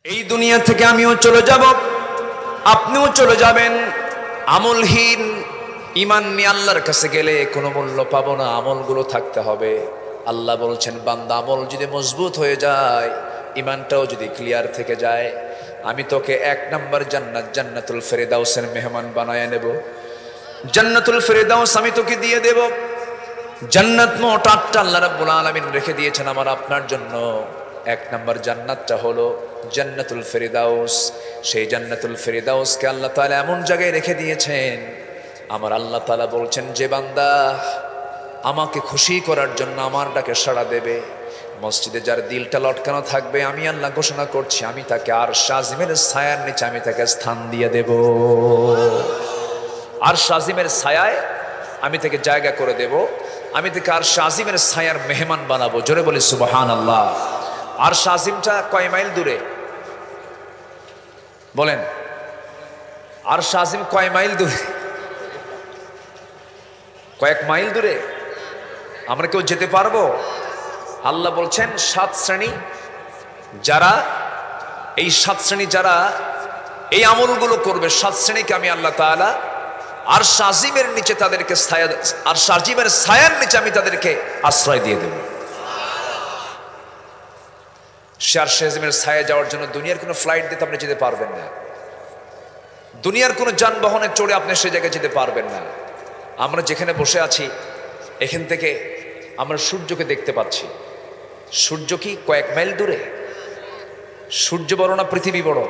এই দুনিয়া থেকে আমিও চলে যাব, আপনিও চলে যাবেন। আমলহীন ঈমান নিয়ে আল্লাহর কাছে গেলে কোনো মূল্য পাবো না, আমলগুলো থাকতে হবে। আল্লাহ বলছেন, বান্দা আমল যদি মজবুত হয়ে যায়, ঈমানটাও যদি ক্লিয়ার থেকে যায়, আমি তোকে 1 নম্বর জান্নাত, জান্নাতুল ফেরদাউসের মেহমান বানায় নেব। জান্নাতুল ফেরদাউস আমি তোকে দিয়ে দেব। জান্নাত মোট 8টা আল্লাহ রাব্বুল আলামিন রেখে দিয়েছেন আমার আপনার জন্য। 1 নম্বর জান্নাতটা হলো জান্নাতুল ফেরদাউস। সেই জান্নাতুল ফেরদাউসকে আল্লাহ তাআলা এমন জায়গায় রেখে দিয়েছেন, আমার আল্লাহ তাআলা বলছেন, যে বান্দা আমাকে খুশি করার জন্য আমার ডাকে সাড়া দেবে, মসজিদে যার দিলটা লটকানো থাকবে, আমি আল্লাহ ঘোষণা করছি, আমি তাকে আরশ আজিমের ছায়ার নিচে আমি তাকে স্থান দিয়ে দেব। আরশ আজিমের ছায়ায় আমি তাকে জায়গা করে দেব, আমি তাকে আরশ আজিমের ছায়ার মেহমান বানাবো। জোরে বলি সুবহানাল্লাহ। আরশ আজিমটা কয় মাইল দূরে বলেন? আরশ আজিম কয় মাইল দূরে? কয়েক মাইল দূরে। আমরা কেউ যেতে পারবো? আল্লাহ বলছেন 7 শ্রেণী, যারা এই 7 শ্রেণী যারা এই আমলগুলো করবে, 7 শ্রেণীকে আমি আল্লাহ তাআলা আরশ আজিমের নিচে তাদেরকে ছায়া, আরশ আজিমের ছায়ার নিচে আমি তাদেরকে আশ্রয় দিয়ে দেব। আরশ আজিমের ছায়া যাওয়ার জন্য দুনিয়ার কোনো ফ্লাইট দিতে আপনি যেতে পারবেন না, দুনিয়ার কোনো যানবাহনে চড়ে আপনি সে জায়গায় যেতে পারবেন না। আমরা যেখানে বসে আছি, এখান থেকে আমরা সূর্যকে দেখতে পাচ্ছি। সূর্য কি কয়েক মাইল দূরে? সূর্য বড় না পৃথিবী বড়?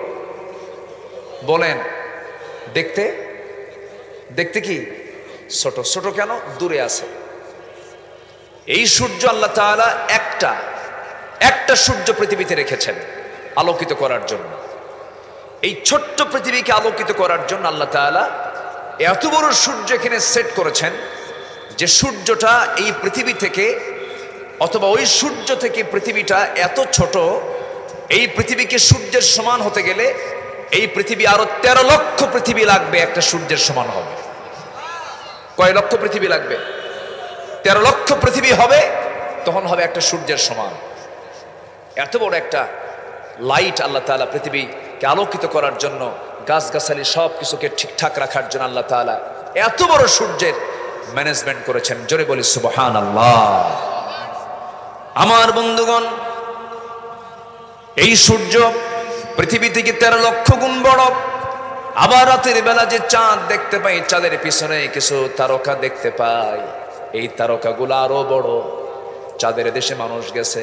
বলেন। দেখতে দেখতে কি ছোট? ছোট কেন? দূরে আছে। এই সূর্য আল্লাহ তাআলা একটা সূর্য পৃথিবীতে রেখেছেন আলোকিত করার জন্য। এই ছোট্ট পৃথিবীকে আলোকিত করার জন্য আল্লাহ তাআলা এত বড় সূর্য এখানে সেট করেছেন, যে সূর্যটা এই পৃথিবী থেকে অথবা ওই সূর্য থেকে পৃথিবীটা এত ছোট, এই পৃথিবীকে সূর্যের সমান হতে গেলে এই পৃথিবী আরো 13 লক্ষ পৃথিবী লাগবে একটা সূর্যের সমান হবে। কয় লক্ষ পৃথিবী লাগবে? 13 লক্ষ পৃথিবী হবে, তখন হবে একটা সূর্যের সমান। এত বড় একটা লাইট আল্লাহ তাআলা পৃথিবীকে আলোকিত করার জন্য, গাছগাছালি সব কিছুকে ঠিকঠাক রাখার জন্য আল্লাহ তাআলা এত বড় সূর্যের ম্যানেজমেন্ট করেছেন। জোরে বলি সুবহানাল্লাহ। আমার বন্ধুগণ, এই সূর্য পৃথিবী থেকে 13 লক্ষ গুণ বড়। আবার রাতের বেলা যে চাঁদ দেখতে পাই, চাঁদের পিছনে কিছু তারকা দেখতে পাই, এই তারকাগুলো আরো বড়। চাঁদের দেশে মানুষ গেছে,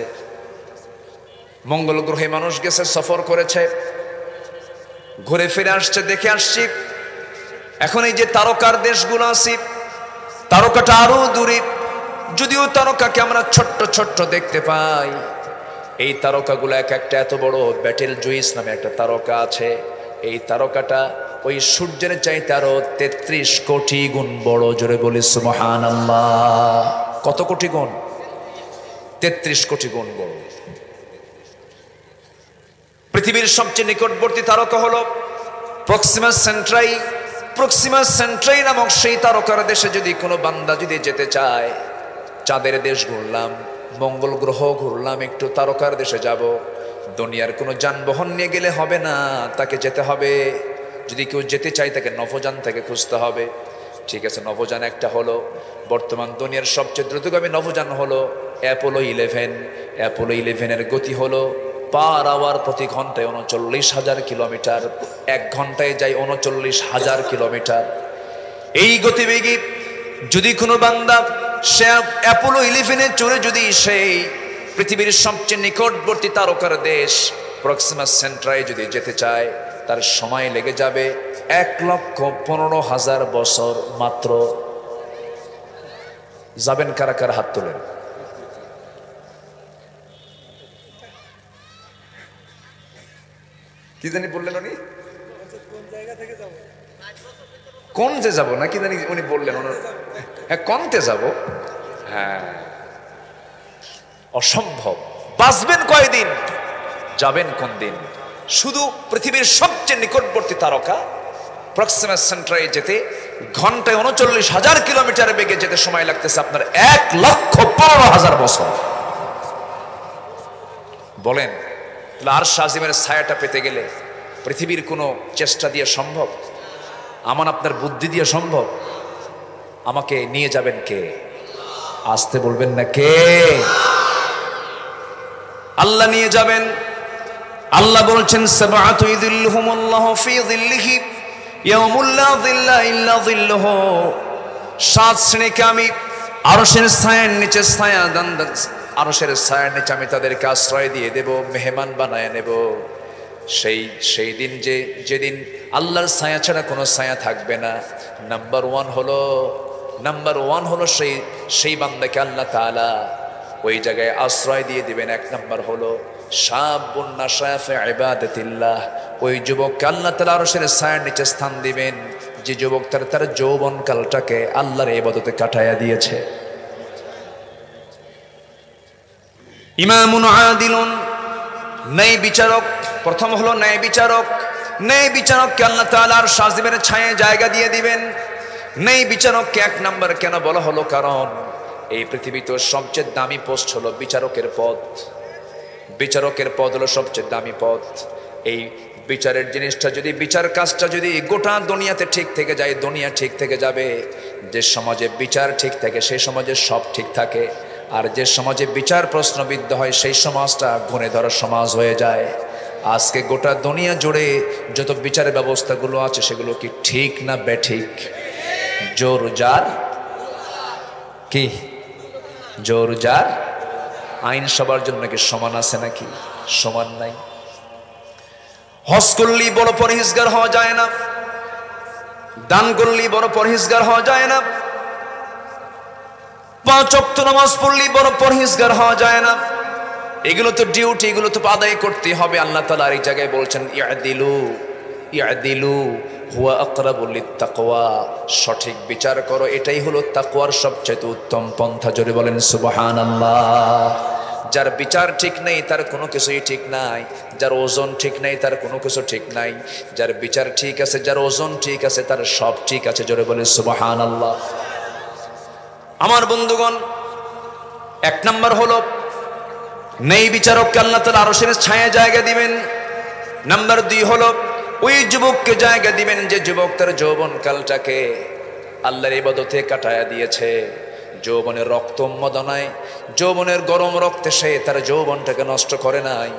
মঙ্গল গ্রহে মানুষ গেছে, সফর করেছে, ঘুরে ফিরে আসছে, দেখে আসছি। এখন এই যে তারকার দেশগুলো আছে, তারকাটা আরো দূরে। যদিও তারকাকে আমরা ছোট্ট ছোট্ট দেখতে পাই, এই তারকাগুলো এক একটা এত বড়। ব্যাটেল জুইস নামে একটা তারকা আছে, এই তারকাটা ওই সূর্যের চাইতে আরো 33 কোটি গুণ বড়। জোরে বলি সুবহানাল্লাহ। কত কোটি গুণ? 33 কোটি গুণ বড়। পৃথিবীর সবচেয়ে নিকটবর্তী তারকা হলো প্রক্সিমা সেন্ট্রাই। প্রক্সিমা সেন্ট্রাই নামক সেই তারকার দেশে যদি কোনো বান্দা যদি যেতে চায়, চাঁদের দেশ ঘুরলাম, মঙ্গল গ্রহ ঘুরলাম, একটু তারকার দেশে যাব, দুনিয়ার কোনো যানবাহন নিয়ে গেলে হবে না, তাকে যেতে হবে। যদি কেউ যেতে চায়, তাকে নভোযান থেকে খুঁজতে হবে। ঠিক আছে, নভোযান একটা হলো। বর্তমান দুনিয়ার সবচেয়ে দ্রুতগামী নভোযান হলো অ্যাপোলো 11। অ্যাপোলো 11-এর গতি হলো পার আওয়ার প্রতি ঘন্টায় 39,000 কিলোমিটার। 1 ঘন্টায় যায় 39,000 কিলোমিটার। এই গতিবেগে যদি কোনো বান্দা সে অ্যাপোলো 11-এ চড়ে যদি সেই পৃথিবীর সবচেয়ে নিকটবর্তী তারকার দেশ প্রক্সিমা সেন্ট্রায় যদি যেতে চায়, তার সময় লেগে যাবে 1,15,000 বছর মাত্র। যাবেন কারা কারা? হাত তোলেন। কি জানি বললেন উনি? কোন যে যাব না কি জানি উনি বললেন। হ্যাঁ, কমতে যাব। হ্যাঁ, অসম্ভব। বাঁচবেন কয়দিন, যাবেন কোন দিন? শুধু পৃথিবীর সবচেয়ে নিকটবর্তী তারকা প্রক্সিমা সেন্ট্রায় যেতে ঘন্টায় 39,000 কিলোমিটার বেগে যেতে সময় লাগতেছে আপনার 1,15,000 বছর। বলেন তাহলে আরশ আজিমের ছায়াটা পেতে গেলে পৃথিবীর কোনো চেষ্টা দিয়ে সম্ভব? আমার আপনার বুদ্ধি দিয়ে সম্ভব? আমাকে নিয়ে যাবেন কে? আসতে বলবেন না কে? আল্লাহ নিয়ে যাবেন। আল্লাহ বলছেন সাবআতু ইযিল্লুহুমুল্লাহু ফি যিল্লিহি ইয়াউমুল লা যিল্লা ইল্লা যিল্লুহু। 7 শ্রেণীকে আমি আরশের ছায়ার নিচে আরশের ছায়ার নিচে আমি তাদেরকে আশ্রয় দিয়ে দেব, মেহমান বানায় নেব। সেই দিন যেদিন আল্লাহর ছায়া ছাড়া কোনো ছায়া থাকবে না। নাম্বার ওয়ান হলো সেই বান্দাকে আল্লাহ তাআলা ওই জায়গায় আশ্রয় দিয়ে দিবেন। 1 নাম্বার হলো শাবুন নাশা ফি ইবাদাতিল্লাহ। ওই যুবককে আল্লাহ তাআলা আরশের ছায়ার নিচে স্থান দিবেন যে যুবক তার যৌবন কালটাকে আল্লাহর ইবাদতে কাটায়া দিয়েছে। ইমামুন আদিলুন, ন্যায় বিচারক। প্রথম হলো ন্যায় বিচারক। ন্যায় বিচারককে আল্লাহ তাআলা আরশ আজিমের ছায়ায় জায়গা দিয়ে দিবেন। ন্যায় বিচারককে 1 নাম্বার কেন বলা হলো? কারণ এই পৃথিবীতে সবচেয়ে দামি পোস্ট হলো বিচারকের পদ। বিচারকের পদ হলো সবচেয়ে দামি পদ। এই বিচারের জিনিসটা যদি, বিচার কাজটা যদি গোটা দুনিয়াতে ঠিক থেকে যায়, দুনিয়া ঠিক থেকে যাবে। যে সমাজে বিচার ঠিক থাকে সেই সমাজে সব ঠিক থাকে। আর যে সমাজে বিচার প্রশ্নবিদ্ধ হয় সেই সমাজটা ঘুরে ধরা সমাজ হয়ে যায়। আজকে গোটা দুনিয়া জুড়ে যত বিচার ব্যবস্থাগুলো আছে সেগুলো কি ঠিক না বেঠিক? জোর যার কি? জোর যার। আইন সবার জন্য কি সমান আছে নাকি? সমান নাই। হজ করলেই বড় পরহেজগার হওয়া যায় না, দান করলেই বড় পরহেজগার হওয়া যায় না, 5 ওয়াক্ত নামাজ পড়লেই বড় পরহেজগার হওয়া যায় না। এগুলো তো ডিউটি, এগুলো তো আদায় করতে হবে। আল্লাহ তাআলা এই জায়গায় বলছেন ইয়াদিলু হুয়া আকরাবু লিত্তাকওয়া। সঠিক বিচার করো, এটাই হলো তাকওয়ার সবচেয়ে উত্তম পন্থা। জোরে বলেন সুবহানাল্লাহ। যার বিচার ঠিক নেই তার কোনো কিছুই ঠিক নাই। যার ওজন ঠিক নেই তার কোনো কিছু ঠিক নাই। যার বিচার ঠিক আছে, যার ওজন ঠিক আছে, তার সব ঠিক আছে। জোরে বলেন সুবহানাল্লাহ। আমার বন্ধুগণ, 1 নাম্বার হলো ন্যায় বিচারককে আল্লাহ তাআলা আরশের ছায়ায় জায়গা দিবেন। নাম্বার 2 হলো ওই যুবককে জায়গা দিবেন যে যুবক তার যৌবন কালটাকে আল্লাহর ইবাদতে কাটায়া দিয়েছে। যৌবনের রক্ত উন্মাদনায়, যৌবনের গরম রক্তে সে তার যৌবনটাকে নষ্ট করে নাই।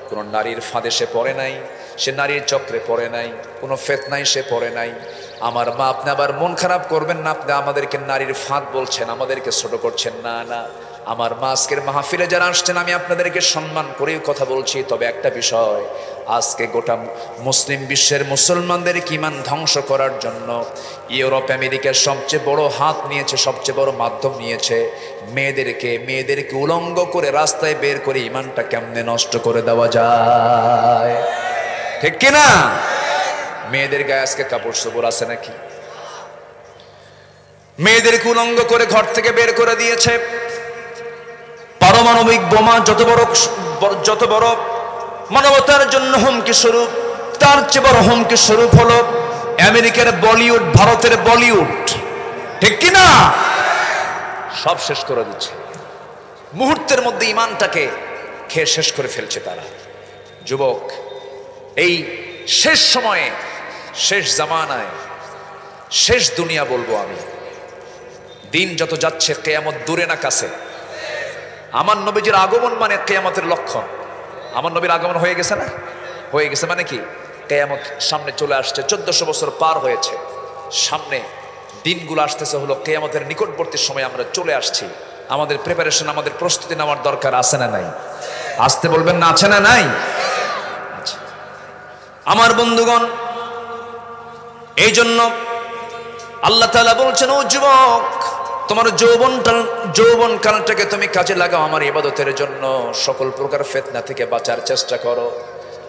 কোনো নারীর ফাঁদে সে পড়ে নাই, সে নারীর চক্রে পড়ে নাই, কোনো ফিতনায় সে পড়ে নাই। আমার মা, আপনি আবার মন খারাপ করবেন না, আপনি আমাদেরকে নারীর ফাঁদ বলছেন, আমাদেরকে ছোট করছেন। না না, আমার মা আজকের মাহফিলে যারা আসছেন আমি আপনাদেরকে সম্মান করেই কথা বলছি। তবে একটা বিষয়, আজকে গোটা মুসলিম বিশ্বের মুসলমানদের ঈমান ধ্বংস করার জন্য ইউরোপ আমেরিকার সবচেয়ে বড় হাত নিয়েছে, সবচেয়ে বড় মাধ্যম নিয়েছে মেয়েদেরকে উলঙ্গ করে রাস্তায় বের করে ঈমানটা কেমনে নষ্ট করে দেওয়া যায়। ঠিক কিনা? মেয়েদের গায়ে আজকে কাপড় চোপড় আছে নাকি? মেয়েদেরকে উলঙ্গ করে ঘর থেকে বের করে দিয়েছে। পারমাণবিক বোমা যত বড় মানবতার জন্য হুমকি স্বরূপ, তার চেয়ে বড় হুমকি স্বরূপ হলো আমেরিকার বলিউড, ভারতের বলিউড। ঠিক কিনা? সব শেষ করে দিচ্ছে মুহূর্তের মধ্যে। ঈমানটাকে খেয়ে শেষ করে ফেলছে তারা। যুবক, এই শেষ সময়ে, শেষ জামানায়, শেষ দুনিয়া বলবো আমি, দিন যত যাচ্ছে কিয়ামত দূরে না কাছে। আমার নবীজির আগমন মানে কিয়ামতের লক্ষণ। আমার নবীর আগমন হয়ে গেছে না? হয়ে গেছে মানে কি? কিয়ামত সামনে চলে আসছে। 1400 বছর পার হয়েছে, সামনে দিনগুলো আসতেছে, হলো কিয়ামতের নিকটবর্তী সময় আমরা চলে আসছি। আমাদের প্রিপারেশন, আমাদের প্রস্তুতি নেওয়ার দরকার আছে না নাই? আসতে বলবেন না, আছে না নাই? আচ্ছা আমার বন্ধুগণ, এই জন্য আল্লাহ তাআলা বলছেন, ও যুবক, তোমার যৌবন কালটাকে তুমি কাজে লাগাও আমার ইবাদতের জন্য। সকল প্রকার ফিতনা থেকে বাঁচার চেষ্টা করো।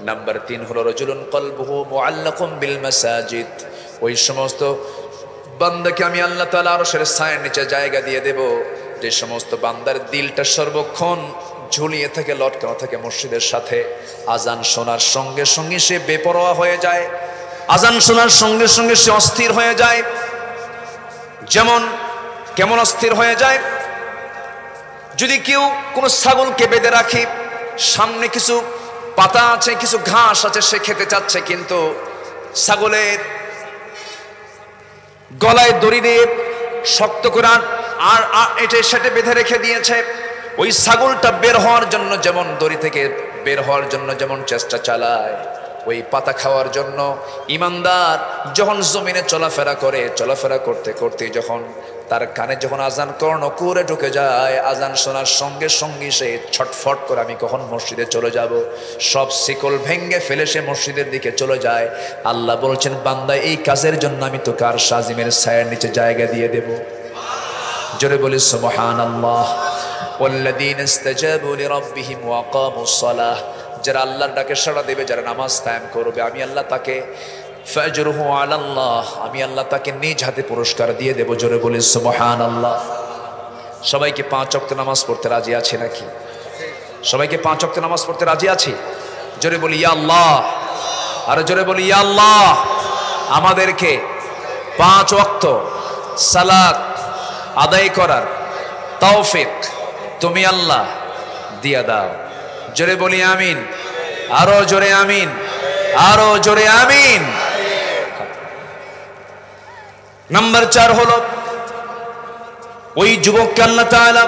নাম্বার 3 হলো রাজুলুন কলবুহু মুআল্লাকুম বিল মাসাজিদ। ওই সমস্ত বান্দাকে আমি আল্লাহ তাআলা আরশের ছায়ার নিচে জায়গা দিয়ে দেব যে সমস্ত বান্দার দিলটা সর্বক্ষণ ঝুলিয়ে থাকে, লটকানো থাকে মসজিদের সাথে। আজান শোনার সঙ্গে সঙ্গে সে বেপরোয়া হয়ে যায়, আজান শোনার সঙ্গে সঙ্গে সে অস্থির হয়ে যায়। কেমন অস্থির হয়ে যায়? যদি কেউ কোনো ছাগলকে বেঁধে রাখে, সামনে কিছু পাতা আছে, কিছু ঘাস আছে, সে খেতে চাচ্ছে, কিন্তু ছাগলের গলায় দড়ি দিয়ে শক্ত করে আর এটা সেটে বেঁধে রেখে দিয়েছে। ওই ছাগলটা বের হওয়ার জন্য যেমন দড়ি থেকে বের হওয়ার জন্য যেমন চেষ্টা চালায়, ওই পাতা খাওয়ার জন্য ইমানদার যখন জমিনে চলাফেরা করতে করতে যখন তার কানে যখন আজান কর্ণ করে ঢুকে যায়, আজান শোনার সঙ্গে সঙ্গে সে ছটফট করে আমি কখন মসজিদে চলে যাব, সব শিকল ভেঙ্গে ফেলে সে মসজিদের দিকে চলে যায়। আল্লাহ বলছেন, বান্দা এই কাজের জন্য আমি তোকে আর শাজিমের ছায়ার নিচে জায়গা দিয়ে দেব। জোরে বলি সুবহানাল্লাহ। ওয়াল্লাযীনা ইসতাজাবু লিরাব্বিহিম ওয়া আকামুস সালাহ, যারা আল্লাহর ডাকে সাড়া দেবে, যারা নামাজ কায়েম করবে, আমি আল্লাহ তাকে ফাজরুহু আলাল্লাহ, আমি আল্লাহ তাকে নিজ হাতে পুরস্কার দিয়ে দেব। জোরে বলি সুবহানাল্লাহ। সবাইকে 5 ওয়াক্ত নামাজ পড়তে রাজি আছে নাকি? সবাইকে 5 ওয়াক্ত নামাজ পড়তে রাজি আছি? জোরে বলি ইয়া আল্লাহ। আর জোরে বলি ইয়া আল্লাহ। আমাদেরকে 5 ওয়াক্ত সালাত আদায় করার তৌফিক তুমি আল্লাহ দিয়া দাও। জোরে বলি আমিন। আরো জোরে আমিন, আরো জোরে আমিন। নাম্বার 4 হলো ওই যুবককে আল্লাহ তাআলা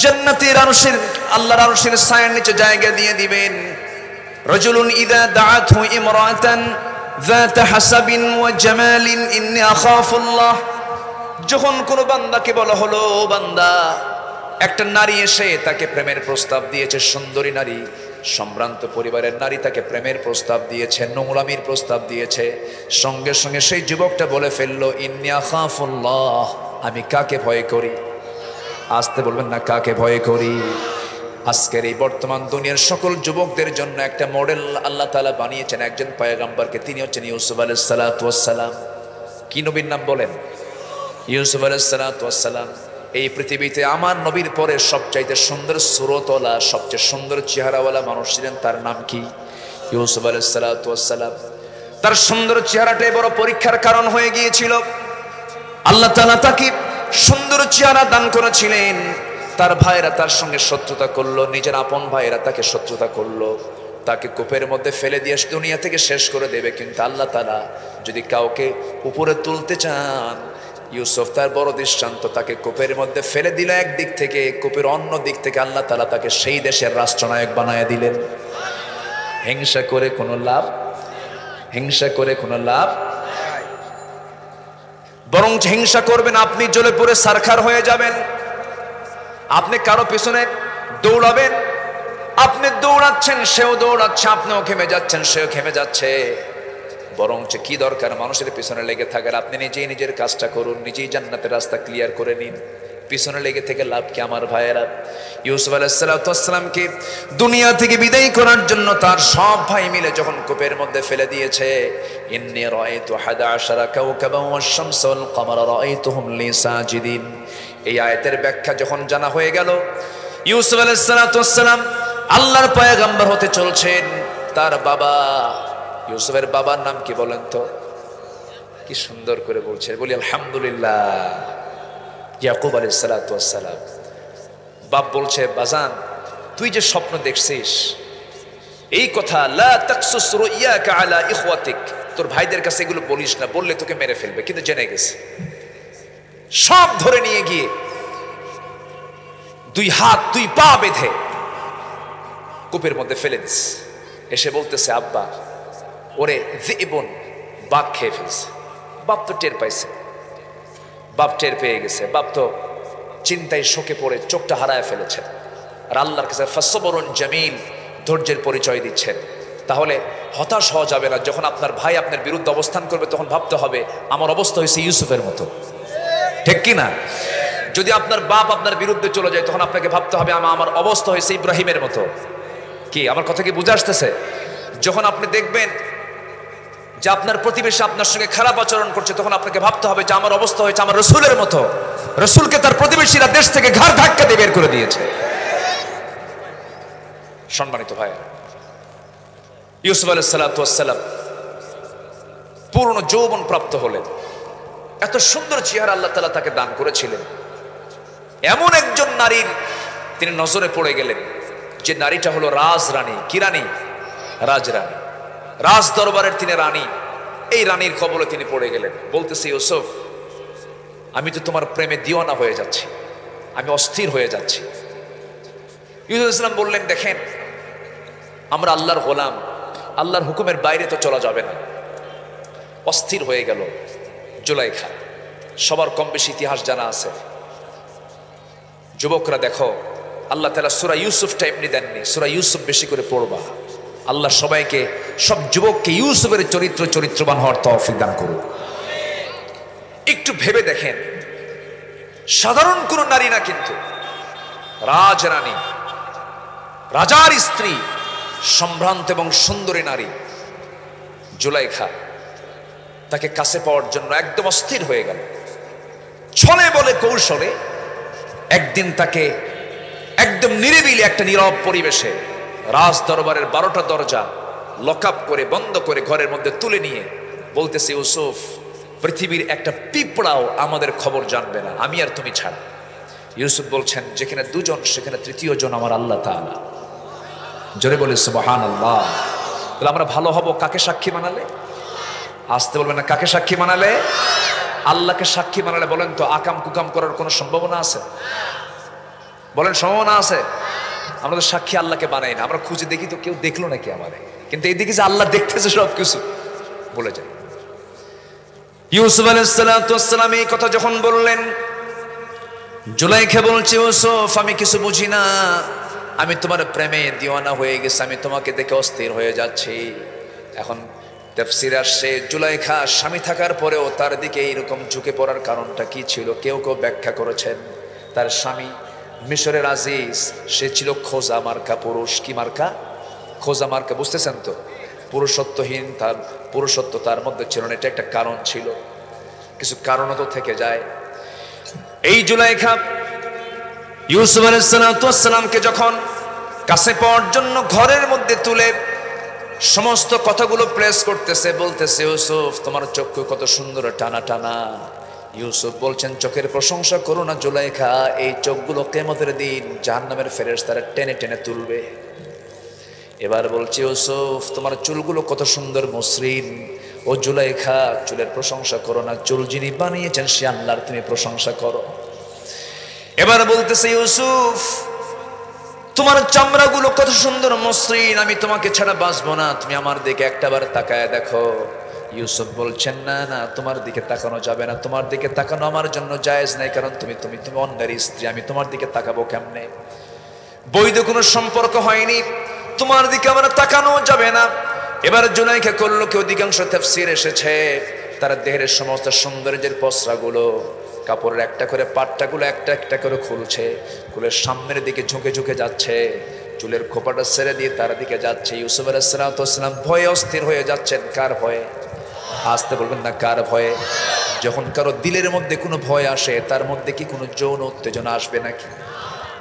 জান্নাতের আরশের, আল্লাহর আরশের ছায়ার নিচে জায়গা দিয়ে দিবেন। রাজুলুন ইযা দাআতহু ইমরাতান যাত হাসাবিন ওয়া জামালিন ইন্নী আখাফুল্লাহ, যখন কোন বান্দাকে বলা হলো, বান্দা, একটা নারী এসে তাকে প্রেমের প্রস্তাব দিয়েছে, সুন্দরী নারী, সম্ভ্রান্ত পরিবারের নারী তাকে প্রেমের প্রস্তাব দিয়েছে, নোংরামির প্রস্তাব দিয়েছে, সঙ্গে সঙ্গে সেই যুবকটা বলে ফেললো, ইন্নী আখাফুল্লাহ, আমি কাকে ভয় করি? আসতে বলবেন না, কাকে ভয় করি? আজকের এই বর্তমান দুনিয়ার সকল যুবকদের জন্য একটা মডেল আল্লাহ তাআলা বানিয়েছেন, একজন পয়গম্বরকে, তিনি হচ্ছেন ইউসুফ আলাইহিস সালাতু ওয়াস সালাম। কি নবীর নাম বলেন? ইউসুফ আলাইহিস সালাতু ওয়াস সালাম। এই পৃথিবীতে আমার নবীর পরে সবচাইতে সুন্দর সুরতওয়ালা, সবচেয়ে সুন্দর চেহারাওয়ালা মানুষ ছিলেন, তার নাম কি? ইউসুফ আলাইহিস সালাতু ওয়াস সালাম। তার সুন্দর চেহারাটাই বড় পরীক্ষার কারণ হয়ে গিয়েছিল। আল্লাহ তাআলা তাকে সুন্দর চেহারা দান করেছিলেন। তার ভাইরা তার সঙ্গে শত্রুতা করলো, নিজের আপন ভাইরা তাকে শত্রুতা করলো, তাকে কূপের মধ্যে ফেলে দিয়ে দুনিয়া থেকে শেষ করে দেবে। কিন্তু আল্লাহ তাআলা যদি কাউকে উপরে তুলতে চান, ইউসুফ তার বড় দৃষ্টান্ত, তাকে কূপের মধ্যে ফেলে দিল একদিক থেকে, কূপের অন্য দিক থেকে আল্লাহ তাআলা তাকে সেই দেশের রাষ্ট্রনায়ক বানায় দিলেন। হিংসা করে কোনো লাভ, হিংসা করে কোনো লাভ, বরং হিংসা করবেন, আপনি জ্বলে পড়ে সারখার হয়ে যাবেন। আপনি কারো পিছনে দৌড়াবেন, আপনি দৌড়াচ্ছেন, সেও দৌড়াচ্ছে, আপনিও ঘেমে যাচ্ছেন, সেও ঘেমে যাচ্ছে। বরং কি দরকার মানুষের পিছনে লেগে থাকার? আপনি নিজেই নিজের কাজটা করুন, নিজেই জান্নাতের রাস্তা ক্লিয়ার করে নিন। পিছনে লেগে থেকে লাভ কি আমার ভাইয়েরা? ইউসুফ আলাইহিস সালামকে দুনিয়া থেকে বিদায় করার জন্য তার সব ভাই মিলে যখন কূপের মধ্যে ফেলে দিয়েছে, ইন্নী রাআইতু 11 কাওকাবান ওয়াশ-শামসা ওয়াল কামারা রাআইতুহুম লি সাজিদিন। এই আয়াতের ব্যাখ্যা যখন জানা হয়ে গেল, ইউসুফ আলাইহিস সালাম আল্লাহর পয়গম্বর হতে চলছেন। তার বাবা, ইউসুফের বাবার নাম কি বলেন তো? কি সুন্দর করে বলছে, বলি আলহামদুলিল্লাহ। ইয়াকুব আলাইহিস সালাম। বাপ বলছে, বাজান, তুই যে স্বপ্ন দেখছিস, এই কথা লা তাকসুস রুইয়াকা আলা ইখওয়াতিক, তোর ভাইদের কাছে এগুলো বলিস না, বললে তোকে মেরে ফেলবে। কিন্তু জেনে গেছে, সব ধরে নিয়ে গিয়ে 2 হাত 2 পা বেঁধে কূপের মধ্যে ফেলে দিস। এসে বলতেছে, আব্বা, ওরে যিবন, বাঘ খেয়ে ফেলছে। বাপ তো টের পাইছে, বাপ টের পেয়ে গেছে। বাপ তো চিন্তায় শোকে পড়ে চোখটা হারায় ফেলেছেন। আর আল্লাহর কাছে ফাসবরুন জামিল, ধৈর্যের পরিচয় দিচ্ছেন। তাহলে হতাশ হওয়া যাবে না। যখন আপনার ভাই আপনার বিরুদ্ধে অবস্থান করবে, তখন ভাবতে হবে আমার অবস্থা হয়েছে ইউসুফের মতো, ঠিক কি না? যদি আপনার বাপ আপনার বিরুদ্ধে চলে যায়, তখন আপনাকে ভাবতে হবে আমার অবস্থা হয়েছে ইব্রাহিমের মতো। কি আমার কথা কি বুঝে আসতেছে? যখন আপনি দেখবেন যে আপনার প্রতিবেশী আপনার সঙ্গে খারাপ আচরণ করছে, তখন আপনাকে ভাবতে হবে যে আমার অবস্থা হয়েছে আমার রসুলের মতো। রসুলকে তার প্রতিবেশীরা দেশ থেকে ঘাড় ধাক্কা দিয়ে বের করে দিয়েছে। সম্মানিত ভাই, ইউসুফ আলাইহিস সালাম পূর্ণ যৌবন প্রাপ্ত হলেন। এত সুন্দর চেহারা আল্লাহ তাআলা তাকে দান করেছিলেন। এমন একজন নারীর তিনি নজরে পড়ে গেলেন, যে নারীটা হলো রাজরানী। কি রানী? রাজরানী, রাজ দরবারের তিনি রানী। এই রানীর কবলে তিনি পড়ে গেলেন। বলতেছে, ইউসুফ, আমি তো তোমার প্রেমে দিওয়ানা হয়ে যাচ্ছি, আমি অস্থির হয়ে যাচ্ছি। ইউসুফ ইসলাম বললেন, দেখেন, আমরা আল্লাহর গোলাম, আল্লাহর হুকুমের বাইরে তো চলা যাবে না। অস্থির হয়ে গেল জুলাইখা। সবার কম বেশি ইতিহাস জানা আছে। যুবকরা দেখো, আল্লাহ তাআলা সূরা ইউসুফটা এমনি দেননি, সূরা ইউসুফ বেশি করে পড়বা। আল্লাহ সবাইকে, সব যুবককে ইউসুফের চরিত্রবান হওয়ার তৌফিক দান করুন। একটু ভেবে দেখেন, সাধারণ কোন নারী না, কিন্তু রাজরানী, রাজার স্ত্রী, সম্ভ্রান্ত এবং সুন্দরী নারী জুলাইখা। তাকে কাছে পাওয়ার জন্য একদম অস্থির হয়ে গেল। ছলে বলে কৌশলে একদিন তাকে একদম নিরিবিলি একটা নীরব পরিবেশে রাজ দরবারের 12টা দরজা লক আপ করে, বন্ধ করে, ঘরের মধ্যে তুলে নিয়ে বলতেছে, ইউসুফ, পৃথিবীর একটা পিঁপড়াও আমাদের খবর জানবে না, আমি আর তুমি ছাড়া। ইউসুফ বলছেন, যেখানে দুজন সেখানে তৃতীয় জন আমার আল্লাহ তাআলা। জোরে বলে সুবহানাল্লাহ। তাহলে আমরা ভালো হব কাকে সাক্ষী বানালে? আসতে বলবেন না, কাকে সাক্ষী বানালে? আল্লাহকে সাক্ষী বানালে। বলেন তো, আকাম কুকাম করার কোনো সম্ভাবনা আছে? বলেন, সম্ভাবনা আছে? আমরা তো সাক্ষী আল্লাহকে বানাই না, আমরা খুঁজে দেখি তো কেউ দেখলো নাকি আমাদের, কিন্তু এইদিকে যে আল্লাহ দেখতেছে সব কিছু, বলে যায়। ইউসুফ আলাইহিস সালাম এই কথা যখন বললেন, জুলাইখা বলছে, ইউসুফ, আমি কিছু বুঝি না, আমি তোমার প্রেমে দিওয়ানা হয়ে গেছি, আমি তোমাকে দেখে অস্থির হয়ে যাচ্ছি। এখন তাফসীরে আসছে, জুলাইখা স্বামী থাকার পরেও তার দিকে এইরকম ঝুঁকে পড়ার কারণটা কি ছিল? কেউ কেউ ব্যাখ্যা করেছেন, তার স্বামী মিশরের আজিজ, সে ছিল খোজা মার্কা পুরুষ। কি মার্কা? খোজা মার্কা। বুঝতেছেন তো? পুরুষত্বহীন, তার পুরুষত্ব তার মধ্যে ছিল না, এটা একটা কারণ ছিল। কিছু কারণও তো থেকে যায়। এই জুলাইখা ইউসুফ আলাইহিস সালামকে যখন কাছে পাওয়ার জন্য ঘরের মধ্যে তুলে সমস্ত কথাগুলো প্লেস করতেছে, বলতেছে, ইউসুফ, তোমার চক্ষু কত সুন্দর টানা টানা। ইউসুফ বলছেন, চোখের প্রশংসা করো না জুলাইখা, এই চোখগুলো কিয়ামতের দিন জাহান্নামের ফেরেশতারা টেনে টেনে তুলবে। এবার বলছে, ইউসুফ, তোমার চুলগুলো কত সুন্দর মসৃণ। ও জুলাইখা, চুলের প্রশংসা করো না, চুল যিনি বানিয়েছেন সে আল্লাহর, তুমি প্রশংসা করো। এবার বলতেছে, ইউসুফ, তোমার চামড়াগুলো কত সুন্দর মসৃণ, আমি তোমাকে ছাড়া বাঁচবো না, তুমি আমার দিকে একটাবার তাকায় দেখো। ইউসুফ বলছেন, না না, তোমার দিকে তাকানো যাবে না, তোমার দিকে তাকানো আমার জন্য জায়েজ নাই, কারণ তুমি তুমি তুমি অন্যের স্ত্রী, আমি তোমার দিকে তাকাবো কেমনে? বৈধ কোনো সম্পর্ক হয়নি, তোমার দিকে আমার তাকানো যাবে না। এবার জুলাইখা করলো কি, অধিকাংশ তাফসীর এসেছে, তার দেহের সমস্ত সৌন্দর্যের পসরাগুলো, কাপড়ের একটা করে পাট্টাগুলো একটা একটা করে খুলছে, খুলে সামনের দিকে ঝুঁকে ঝুঁকে যাচ্ছে, চুলের খোপাটা ছেড়ে দিয়ে তার দিকে যাচ্ছে। ইউসুফ আলাইহিস সালাম ভয়ে অস্থির হয়ে যাচ্ছেন। কার ভয়ে? আসতে বলবেন না, কার ভয়ে? যখন কারো দিলের মধ্যে কোনো ভয় আসে, তার মধ্যে কি কোনো যৌন উত্তেজনা আসবে নাকি?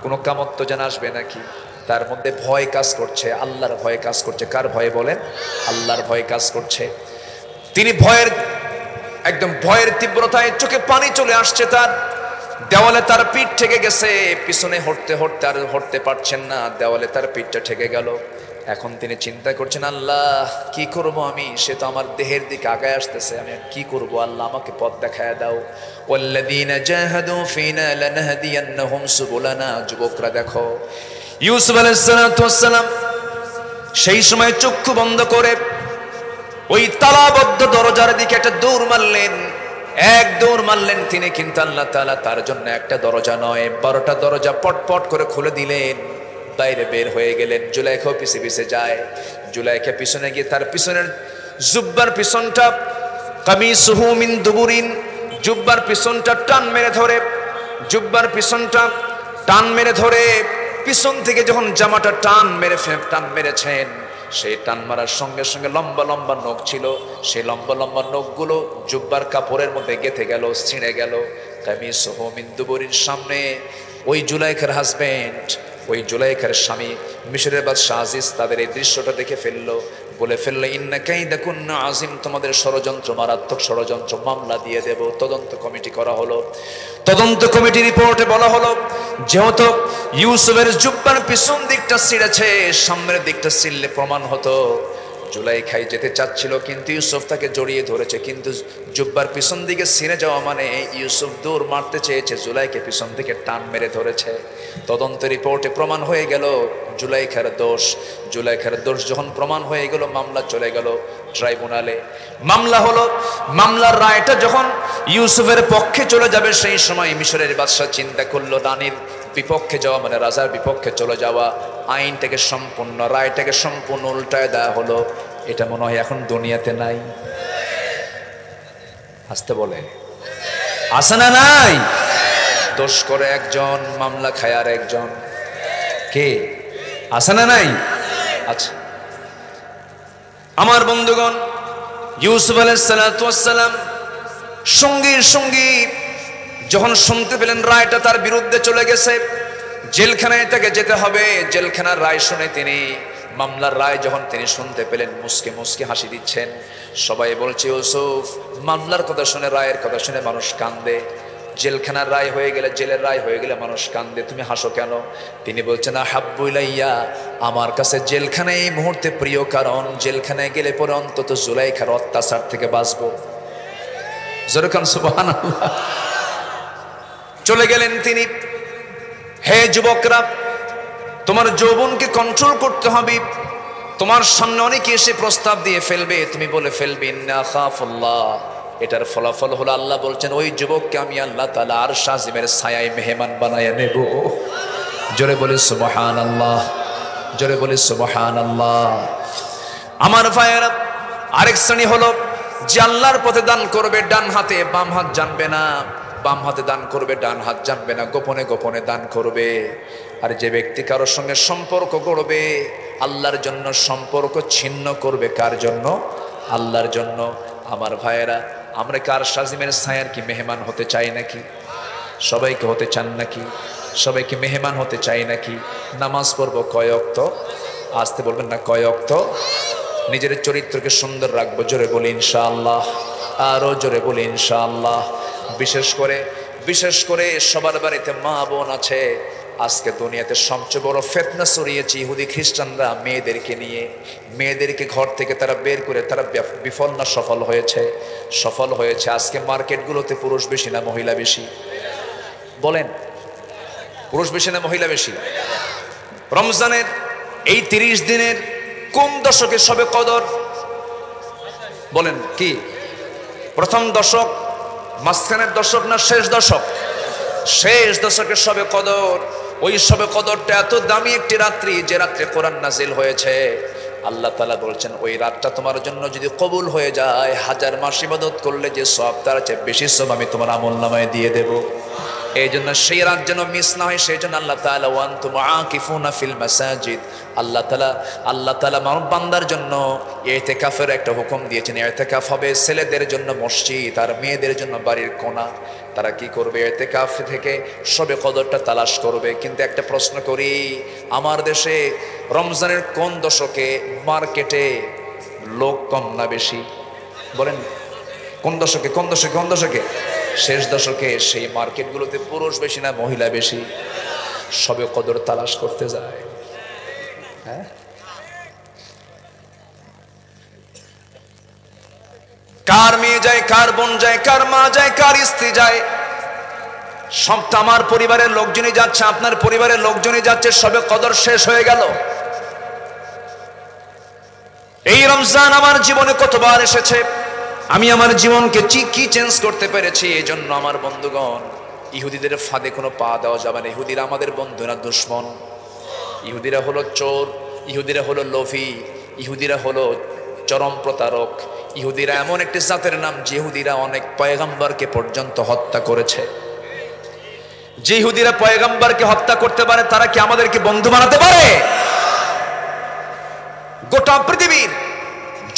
কোনো কামোত্তেজনা আসবে নাকি? তার মধ্যে ভয় কাজ করছে, আল্লাহর ভয় কাজ করছে। কার ভয়ে বলেন? আল্লাহর ভয় কাজ করছে। তিনি ভয়ের, একদম ভয়ের তীব্রতায় চোখে পানি চলে আসছে তার। দেওয়ালে তার পিঠ ঠেকে গেছে, পিছনে হটতে হটতে আর হটতে পারছেন না, দেওয়ালে তার পিঠটা ঠেকে গেল। এখন তিনি চিন্তা করছেন, আল্লাহ, কি করব আমি? সে তো আমার দেহের দিকে আগায় আসতেছে, আমি কি করব? আল্লাহ, আমাকে পথ দেখায় দাও। ওয়াল্লাযীনা জাহাদু ফীনা লানাহদিয়ান্নাহুম সুবুলানা। যুবকরা দেখো, ইউসুফ আলাইহিস সালাম সেই সময় চক্ষু বন্ধ করে ওই তালাবদ্ধ দরজার দিকে একটা দৌড় মারলেন। এক দৌড় মারলেন তিনি, কিন্তু আল্লাহ তাআলা তার জন্য একটা দরজা নয়, 12টা দরজা পটপট করে খুলে দিলেন। বাইরে বের হয়ে গেলেন। জুলাইখা পিছে পিছে যায়। জুলাইখা পিছনে গিয়ে তার পিছনের জুব্বার পিছনটা, কামিসুহু মিন দুবুরিন, জুব্বার পিছনটা টান মেরে ধরে, জুব্বার পিছনটা টান মেরে ধরে, পিছন থেকে যখন জামাটা টান মেরেছেন, সেই টান মারার সঙ্গে সঙ্গে লম্বা লম্বা নখ ছিল, সেই লম্বা লম্বা নখগুলো জুব্বার কাপড়ের মধ্যে গেঁথে গেল, ছিঁড়ে গেল। কামিসুহু মিন দুবুরিন। সামনে ওই জুলাইখার হাজবেন্ড ওই জুলাইখার স্বামী মিশরের বাদশাহ আজিজ তাদের এই দৃশ্যটা দেখে ফেললো, বলে ফেললো ইন্না কাইদাকুন্না আজিম, তোমাদের ষড়যন্ত্র মারাত্মক ষড়যন্ত্র, মামলা দিয়ে দেব। তদন্ত কমিটি করা হলো। তদন্ত কমিটি রিপোর্টে বলা হলো যেহেতু ইউসুফের জুব্বার পিছন দিকটা ছিঁড়েছে, সামনের দিকটা ছিঁড়লে প্রমাণ হতো। জুলাইখাই যেতে চাচ্ছিল কিন্তু ইউসুফ তাকে জড়িয়ে ধরেছে, কিন্তু জুব্বার পিছন দিকে ছিঁড়ে যাওয়া মানে ইউসুফ দৌড় মারতে চেয়েছে, জুলাইকে পিছন দিকে টান মেরে ধরেছে। তদন্ত রিপোর্টে প্রমাণ হয়ে গেল জুলাইখার দোষ। জুলাইখার দোষ যখন প্রমাণ হয়ে গেল, মামলা চলে গেল ট্রাইব্যুনালে। মামলা হলো, মামলার রায়টা যখন ইউসুফের পক্ষে চলে যাবে, সেই সময় মিশরের বাদশা চিন্তা করলো রানীর বিপক্ষে যাওয়া মানে রাজার বিপক্ষে চলে যাওয়া, আইনটাকে সম্পূর্ণ, রায়টাকে সম্পূর্ণ উল্টায় দেওয়া হলো। এটা মনে হয় এখন দুনিয়াতে নাই। আসতে বলে আছে না নাই? দোষ করে একজন, মামলা খায় আর একজন। কে আছে না নাই? আচ্ছা আমার বন্ধুগণ, ইউসুফ আলাইহিস সালাতু ওয়াস সালাম সঙ্গী সঙ্গী যখন শুনতে পেলেন রায়টা তার বিরুদ্ধে চলে গেছে, জেলখানায় তাকে যেতে হবে, জেলখানার রায় শুনে তিনি, মামলার রায় যখন তিনি শুনতে পেলেন, মুসকে মুসকে হাসি দিচ্ছেন। সবাই বলছে ইউসুফ, মামলার কথা শুনে, রায়ের কথা শুনে মানুষ কান্দে, জেলখানার রায় হয়ে গেলে, জেলের রায় হয়ে গেলে মানুষ কান্দে, তুমি হাসো কেন? তিনি বলছেন আহাব্বু ইলাইয়া, আমার কাছে জেলখানা এই মুহূর্তে প্রিয়, কারণ জেলখানায় গেলে পরে অন্তত জুলাইখার অত্যাচার থেকে বাঁচবো। জোরে কান সুবহানাল্লাহ। চলে গেলেন তিনি। হে যুবকরা, তোমার যৌবনকে কন্ট্রোল করতে হবে। তোমার সামনে অনেকে এসে প্রস্তাব দিয়ে ফেলবে, তুমি বলে ফেলবে ইন্না খাফুল্লাহ। এটার ফলাফল হলো আল্লাহ বলছেন ওই যুবককে আমি আল্লাহ তাআলা আরশ আজিমের ছায়ায় মেহমান বানায়া নেব। জোরে বলে সুবহানাল্লাহ, জোরে বলে সুবহানাল্লাহ। আমার ভাইয়েরা, আরেক শ্রেণী হলো যে আল্লাহর পথে দান করবে ডান হাতে, বাম হাত জানবে না, বাম হাতে দান করবে, ডান হাত জানবে না, গোপনে গোপনে দান করবে। আর যে ব্যক্তি কারোর সঙ্গে সম্পর্ক গড়বে, আল্লাহর জন্য সম্পর্ক ছিন্ন করবে, কার জন্য? আল্লাহর জন্য। আমার ভাইয়েরা, আমরা কার সাজিমের ছায়ার কি মেহমান হতে চাই নাকি? সবাইকে হতে চান নাকি? সবাইকে মেহমান হতে চাই নাকি? নামাজ পড়বো কয় ওয়াক্ত? আসতে বলবেন না, কয় ওয়াক্ত? নিজের চরিত্রকে সুন্দর রাখবো, জোরে বলি ইনশাআল্লাহ, আরো জোরে বলি ইনশাআল্লাহ। বিশেষ করে সবার বাড়িতে মা বোন আছে। আজকে দুনিয়াতে সবচেয়ে বড় ফিতনা ছড়িয়েছে ইহুদি খ্রিস্টানরা মেয়েদেরকে নিয়ে। মেয়েদেরকে ঘর থেকে তারা বের করে তারা বিফল না সফল হয়েছে? সফল হয়েছে। আজকে মার্কেটগুলোতে পুরুষ বেশি না মহিলা বেশি? বলেন, পুরুষ বেশি না মহিলা বেশি? রমজানের এই 30 দিনের কোন দশকে সবে কদর? বলেন কি প্রথম দশক, মাঝখানের দশক না শেষ দশক? শেষ দশকে সবে কদর। ওই সবে কদরটা এত দামি একটি রাত্রি, যে রাত্রে কোরআন নাজিল হয়েছে। আল্লাহ তাআলা বলছেন ওই রাতটা তোমার জন্য যদি কবুল হয়ে যায়, 1000 মাস ইবাদত করলে যে সওয়াব, তার চেয়ে বেশি সওয়াব আমি তোমার আমলনামায় দিয়ে দেব। এই জন্য সেই রাত যেন মিস না হয়, সেই জন্য আল্লাহ তাআলা ওয়ান্তুম আকিফুনা ফিল মাসাজিদ, আল্লাহ তাআলা মানব বান্দার জন্য ইতিকাফের একটা হুকুম দিয়েছেন। ইতিকাফ হবে ছেলেদের জন্য মসজিদ আর মেয়েদের জন্য বাড়ির কোণা। তারা কি করবে? ইতিকাফ থেকে সবে কদরটা তালাশ করবে। কিন্তু একটা প্রশ্ন করি, আমার দেশে রমজানের কোন দশকে মার্কেটে লোক কম না বেশি? বলেন কোন দশকে? কোন দশকে? কোন দশকে? শেষ দশকে। সেই মার্কেটগুলোতে পুরুষ বেশি না মহিলা বেশি? সবে কদর তালাশ করতে যায়। হ্যাঁ, কার মেয়ে যায়, কার বোন যায়, কার মা যায়, কার স্ত্রী যায়, সবটা আমার পরিবারের লোকজনই যাচ্ছে, আপনার পরিবারের লোকজনই যাচ্ছে। সবে কদর শেষ হয়ে গেল। এই রমজান আমার জীবনে কতবার এসেছে, আমি আমার জীবনকে কি চেঞ্জ করতে পেরেছি। এই জন্য আমার বন্ধুগণ, ইহুদিদের ফাঁদে কোনো পা দেওয়া যাবে না। ইহুদিরা আমাদের বন্ধু না, দুশ্মন। ইহুদিরা হলো চোর, ইহুদিরা হলো লোভী, ইহুদিরা হলো চরম প্রতারক। ইহুদিরা এমন একটি জাতের নাম যে ইহুদিরা অনেক পয়গম্বরকে পর্যন্ত হত্যা করেছে। যে ইহুদিরা পয়গম্বরকে হত্যা করতে পারে, তারা কি আমাদেরকে বন্ধু বানাতে পারে? গোটা পৃথিবীর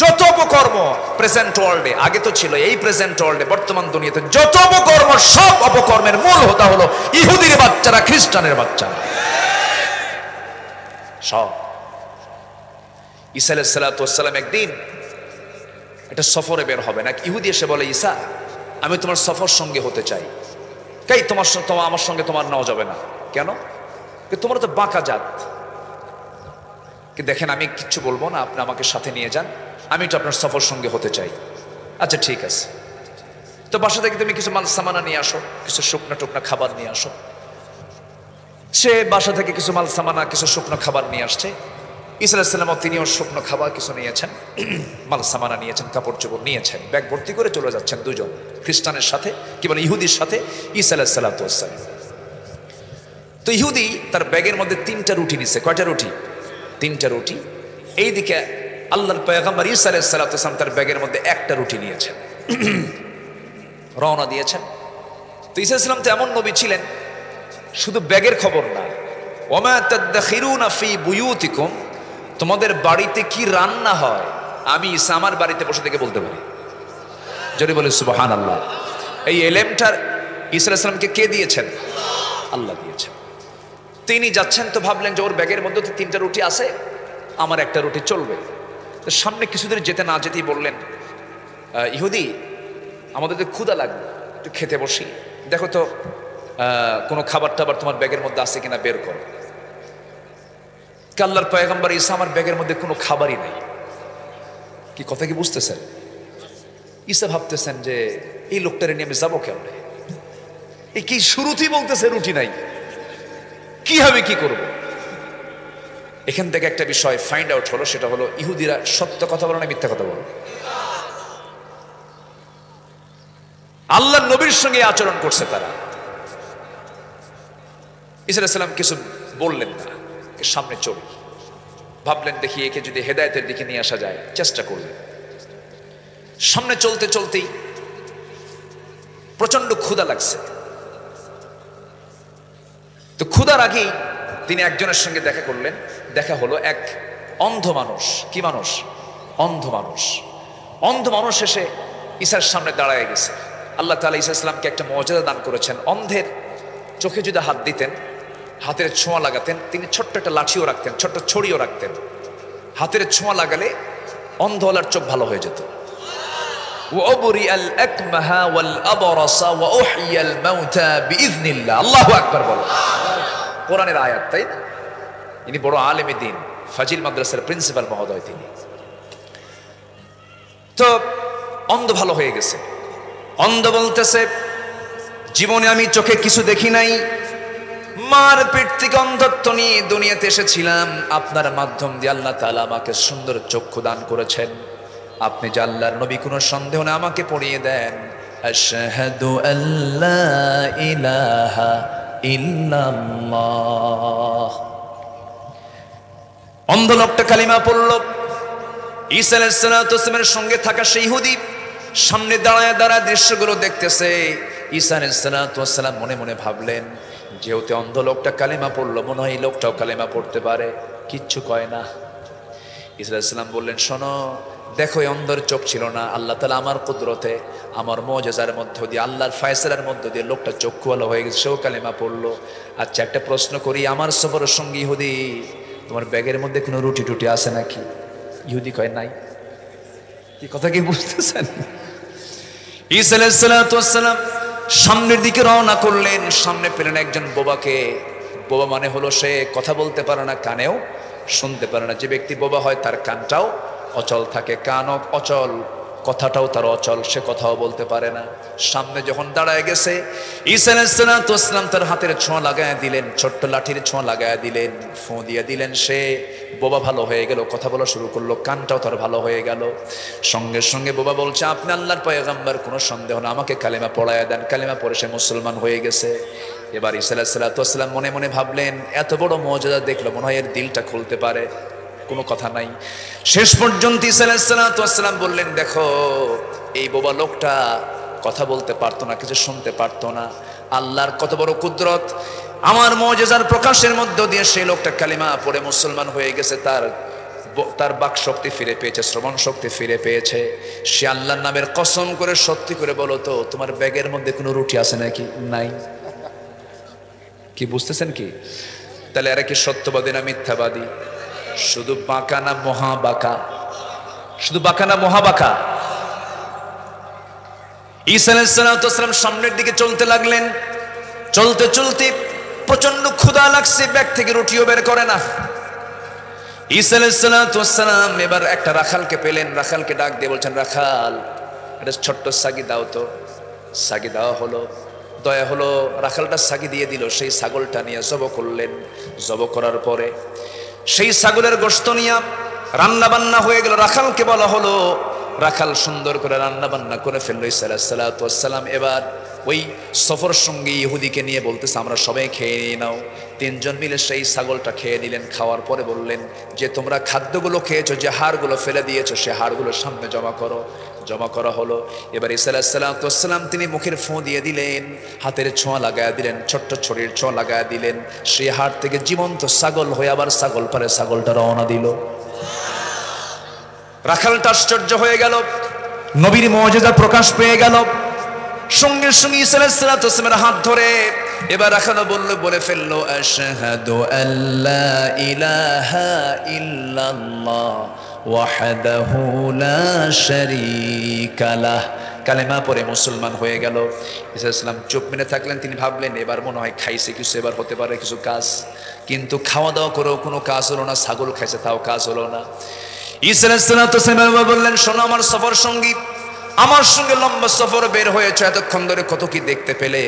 যত অপকর্ম প্রেজেন্ট ওয়ার্ল্ডে, আগে তো ছিল এই প্রেজেন্ট ওয়ার্ল্ডে, বর্তমান দুনিয়াতে যত অপকর্ম, সব অপকর্মের মূল হোতা হলো ইহুদির বাচ্চারা, খ্রিস্টানের বাচ্চারা। সব। ঈসা আলাইহিস সালাতু ওয়াস সালাম একদিন একটা সফরে বের হবে না, ইহুদি এসে বলে, ঈসা আমি তোমার সফর সঙ্গে হতে চাই। কাই তোমার আমার সঙ্গে তোমার নেওয়া যাবে না কেন? তোমার তো বাঁকা জাত। দেখেন আমি কিচ্ছু বলবো না, আপনি আমাকে সাথে নিয়ে যান, আমি তো আপনার সফর সঙ্গে হতে চাই। আচ্ছা ঠিক আছে, তো বাসা থেকে তুমি কিছু মাল সামানা নিয়ে আসো, কিছু শুকনো টুকনা খাবার নিয়ে আসো। সে বাসা থেকে কিছু মাল সামানা, কিছু শুকনো খাবার নিয়ে আসছে। ঈসা আলাইহিস সালাম তিনিও শুকনো খাবার কিছু নিয়েছেন, মাল সামানা নিয়েছেন, কাপড় চোপড় নিয়েছেন, ব্যাগ ভর্তি করে চলে যাচ্ছেন দুজন খ্রিস্টানের সাথে, কি বলে ইহুদির সাথে ঈসা আলাইহিস সালাতু ওয়াস সালাম। তো ইহুদি তার ব্যাগের মধ্যে 3টা রুটি নিছে। কয়টা রুটি? 3টা রুটি। এইদিকে আল্লাহর পয়গম্বর ঈসা আলাইহিস সালাতু ওয়াস সালাম তার ব্যাগের মধ্যে 1টা রুটি নিয়েছেন, রওনা দিয়েছেন। তো ঈসা আলাইহিস সালাম তো এমন নবী ছিলেন, শুধু ব্যাগের খবর না, ওমা তাদখিরুনা ফি বুয়ুতিকুম, তোমাদের বাড়িতে কি রান্না হয় আমি ঈসা আমার বাড়িতে বসে থেকে বলতে পারি। যদি বলে সুবহানাল্লাহ। এই এলেমটার ঈসা আলাইহিস সালামকে কে দিয়েছেন? আল্লাহ দিয়েছেন। তিনি যাচ্ছেন, তো ভাবলেন যে ওর ব্যাগের মধ্যে তো 3টা রুটি আছে, আমার 1টা রুটি চলবে। তো সামনে কিছুদিন যেতে না যেতেই বললেন, ইহুদি আমাদের তো ক্ষুধা লাগবে, একটু খেতে বসি, দেখো তো কোনো খাবার টাবার তোমার ব্যাগের মধ্যে আছে কিনা বের করো। আল্লাহর পয়গম্বর ঈসা আমার ব্যাগের মধ্যে কোনো খাবারই নাই। কি কথা কি বুঝতেছেন? ঈসা ভাবতেছেন যে এই লোকটারে নিয়ে আমি যাবো কেমনে? এই কি শুরুতেই বলতেছে রুটি নাই, কি হবে, কি করব? এখান থেকে একটা বিষয় ফাইন্ড আউট হলো, সেটা হলো ইহুদিরা সত্য কথা বলে না মিথ্যা কথা বলে। আল্লাহর নবীর সঙ্গে আচরণ করছে তারা। ঈসা আলাইহিস সালাম কিছু বললেন না, সামনে চলুন, ভাবলেন দেখি একে যদি হেদায়েতের দিকে নিয়ে আসা যায়, চেষ্টা করলেন। সামনে চলতে চলতেই প্রচন্ড ক্ষুধা লাগছে। তো ক্ষুধার আগেই তিনি একজনের সঙ্গে দেখা করলেন। দেখা হলো এক অন্ধ মানুষ। কি মানুষ? অন্ধ মানুষ। অন্ধ মানুষ এসে ঈসার সামনে দাঁড়ায় গেছে। আল্লাহ তাআলা ঈসা আলাইহিস সালামকে একটা মর্যাদা দান করেছেন। অন্ধের চোখে যদি হাত দিতেন, হাতের ছোঁয়া লাগাতেন, তিনি ছোট্ট একটা লাঠিও রাখতেন, ছোট্ট ছড়িও রাখতেন। হাতের ছোঁয়া লাগালে অন্ধওয়ালার চোখ ভালো হয়ে যেত। ওয়াবরিআল আকমাহা ওয়াল আবরাসা ওয়া উহইয়াল মাউতা বিইذনিল্লাহ। আল্লাহু আকবার বলো। কোরআনের আয়াত, তাই না? ইনি বড় আলেমে দ্বীন, ফাজিল মাদ্রাসার প্রিন্সিপাল মহোদয় তিনি। তো অন্ধ ভালো হয়ে গেছে। অন্ধ বলতেছে, জীবনে আমি চোখে কিছু দেখি নাই, মার পেট থেকে অন্ধত্ব নিয়ে দুনিয়াতে এসেছিলাম, আপনার মাধ্যম দিয়ে আল্লাহ তাআলা আমাকে সুন্দর চক্ষু দান করেছেন। আপনি যে আল্লাহর নবী, কোনো সন্দেহ না, আমাকে পড়িয়ে দেন আশহাদু আল্লা ইলাহা ইল্লাল্লাহ। অন্ধ লোকটা কালিমা পড়ল। ঈসা আলাইহিস সালাতু ওয়াস সালামের সঙ্গে থাকা সেই ইহুদি সামনে দাঁড়ায় দাঁড়ায় দৃশ্যগুলো দেখতেছে। ঈসা আলাইহিস সালাতু ওয়াস সালাম মনে মনে ভাবলেন, যেহেতু অন্ধ লোকটা কালিমা পড়লো, মনে হয় এই লোকটাও কালিমা পড়তে পারে। কিচ্ছু কয় না। ঈসা আলাইহিস সালাম বললেন, শোনো, দেখো এই অন্ধর চোখ ছিল না, আল্লাহ তাআলা আমার কুদরতে, আমার মুজিজার মধ্য দিয়ে, আল্লাহর ফয়সালার মধ্য দিয়ে লোকটা চক্ষুওয়ালা হয়ে গেছে, সেও কালিমা পড়লো। আচ্ছা একটা প্রশ্ন করি, আমার সফরের সঙ্গী ইহুদি, তোমার ব্যাগের মধ্যে কোনো রুটি টুটি আছে নাকি? ইহুদি কয় নাই। কি কথা কি বুঝতেছেন? ঈসা আলাইহিস সালাতু ওয়াস সালাম সামনের দিকে রওনা করলেন। সামনে পেলেন একজন বোবাকে। বোবা মানে হলো সে কথা বলতে পারে না, কানেও শুনতে পারে না। যে ব্যক্তি বোবা হয় তার কানটাও অচল থাকে, কানও অচল, কথাটাও তার অচল, সে কথাও বলতে পারে না। সামনে যখন দাঁড়ায় গেছে, ঈসা আলাইহিস সালাতু ওয়াস সালাম তার হাতের ছোঁয়া লাগায় দিলেন, ছোট্ট লাঠির ছোঁয়া লাগায় দিলেন, ফু দিয়ে দিলেন। সে বোবা ভালো হয়ে গেল, কথা বলা শুরু করলো, কানটাও তার ভালো হয়ে গেল। সঙ্গে সঙ্গে বোবা বলছে, আপনি আল্লাহর পয়গম্বর, কোনো সন্দেহ না, আমাকে কালেমা পড়ায় দেন। কালেমা পড়ে সে মুসলমান হয়ে গেছে। এবার ঈসা আলাইহিস সালাতু ওয়াস সালাম মনে মনে ভাবলেন, এত বড় মুজিজা দেখলো, মনে হয় এর দিলটা খুলতে পারে। কোনো কথা নাই। শেষ পর্যন্ত ঈসা আলাইহিস সালাতু ওয়াস সালাম বললেন, দেখো এই বোবা লোকটা কথা বলতে পারতো না, কিছু শুনতে পারতো না, আল্লাহর কত বড় কুদরত, আমার মুজিজার প্রকাশের মধ্য দিয়ে সেই লোকটা কালিমা পড়ে মুসলমান হয়ে গেছে। তার বাক শক্তি ফিরে পেয়েছে, শ্রবণ শক্তি ফিরে পেয়েছে। সে আল্লাহর নামের কসম করে সত্যি করে বলো তো, তোমার ব্যাগের মধ্যে কোনো রুটি আছে নাকি? নাই। কি বুঝতেছেন কি? তাহলে এরা কি সত্যবাদী না মিথ্যাবাদী? শুধু বাঁকা না মহাবাঁকা? শুধু বাঁকা না মহাবাঁকা? ঈসা আলাইহিস সালাম সামনের দিকে চলতে লাগলেন। চলতে চলতে প্রচন্ড ক্ষুধা লাগছে, ব্যাগ থেকে রুটিও বের করে না। ঈসা আলাইহিস সালাম এবার একটা রাখালকে পেলেন, রাখালকে ডাক দিয়ে বলছেন, রাখাল একটা ছোট্ট সাগি দাও তো। সাগি দেওয়া হলো, দয়া হলো, রাখালটা সাগি দিয়ে দিল। সেই ছাগলটা নিয়ে জব করলেন। জব করার পরে সেই ছাগলের গোশত নিয়ে রান্না বান্না হয়ে গেল। রাখালকে বলা হলো, রাখাল সুন্দর করে রান্না বান্না করে ফেললো। ঈসা আলাইহিস সালাম এবার ওই সফর সঙ্গী ইহুদিকে নিয়ে বলতেছে, আমরা সবাই খেয়ে নাও। তিনজন মিলে সেই ছাগলটা খেয়ে নিলেন। খাওয়ার পরে বললেন যে তোমরা খাদ্যগুলো খেয়েছো, যে হাড়গুলো ফেলে দিয়েছো, সে হাড়গুলো সামনে জমা করো। জমা করা হলো। এবার ঈসা আলাইহিস সালাম তিনি মুখের ফোঁ দিয়ে দিলেন, হাতের ছোঁয়া লাগায়া দিলেন, ছোট্ট ছড়ির ছোঁয়া লাগায়া দিলেন। সেই হাড় থেকে জীবন্ত ছাগল হয়ে আবার ছাগল পারে ছাগলটা রওনা দিল। রাখালটা আশ্চর্য হয়ে গেল, নবীর মুজিজা প্রকাশ পেয়ে গেল। সঙ্গে সঙ্গে ঈসা আলাইহিস সালামের হাত ধরে এবার রাখাল বলে ফেললো, আশহাদু আল্লা ইলাহা ইল্লাল্লাহ ওয়াহদাহু লা শারীকা লাহ। কালেমা পড়ে মুসলমান হয়ে গেল। ঈসা আলাইহিস সালাম চুপ মেনে থাকলেন। তিনি ভাবলেন এবার মনে হয় খাইছে কিছু, এবার হতে পারে কিছু কাজ। কিন্তু খাওয়া দাওয়া করেও কোনো কাজ হলো না, ছাগল খাইছে তাও কাজ হলো না। ঈসা আলাইহিস সালাম বললেন, শোনো আমার সফর সঙ্গী, আমার সঙ্গে লম্বা সফর বের হয়েছে, এতক্ষণ ধরে কত কি দেখতে পেলে,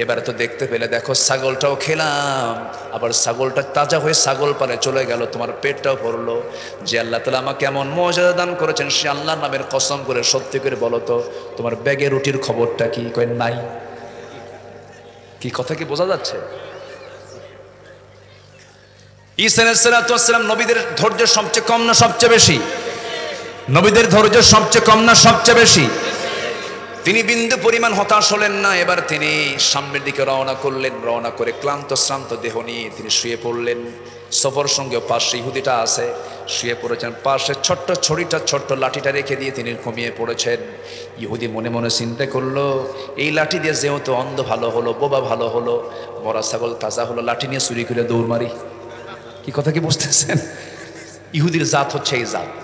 এবারে তো দেখতে পেলে, দেখো ছাগলটাও খেলাম, আবার ছাগলটা তাজা হয়ে ছাগল পালে চলে গেল, তোমার পেটটাও ভরলো। যে আল্লাহ তাআলা আমাকে এমন মর্যাদা দান করেছেন, সে আল্লাহর নামের কসম করে সত্যি করে বলো তো, তোমার ব্যাগে রুটির খবরটা কি? কয় নাই। কি কথা কি বোঝা যাচ্ছে? ঈসা আলাইহিস সালাম নবীদের ধৈর্য সবচেয়ে কম না সবচেয়ে বেশি? নবীদের ধৈর্য সবচেয়ে কম না সবচেয়ে বেশি? তিনি বিন্দু পরিমাণ হতাশ হলেন না। এবার তিনি সামনের দিকে রওনা করলেন। রওনা করে ক্লান্ত শ্রান্ত দেহ নিয়ে তিনি শুয়ে পড়লেন। সফর সঙ্গে পাশে ইহুদিটা আছে, শুয়ে পড়েছেন। পাশে ছোট্ট ছড়িটা, ছোট্ট লাঠিটা রেখে দিয়ে তিনি ঘুমিয়ে পড়েছেন। ইহুদি মনে মনে চিন্তা করলো, এই লাঠি দিয়ে যেহেতু অন্ধ ভালো হলো, বোবা ভালো হলো, মরা ছাগল তাজা হলো, লাঠি নিয়ে চুরি করে দৌড় মারি। কি কথা কি বুঝতেছেন? ইহুদির জাত হচ্ছে এই জাত।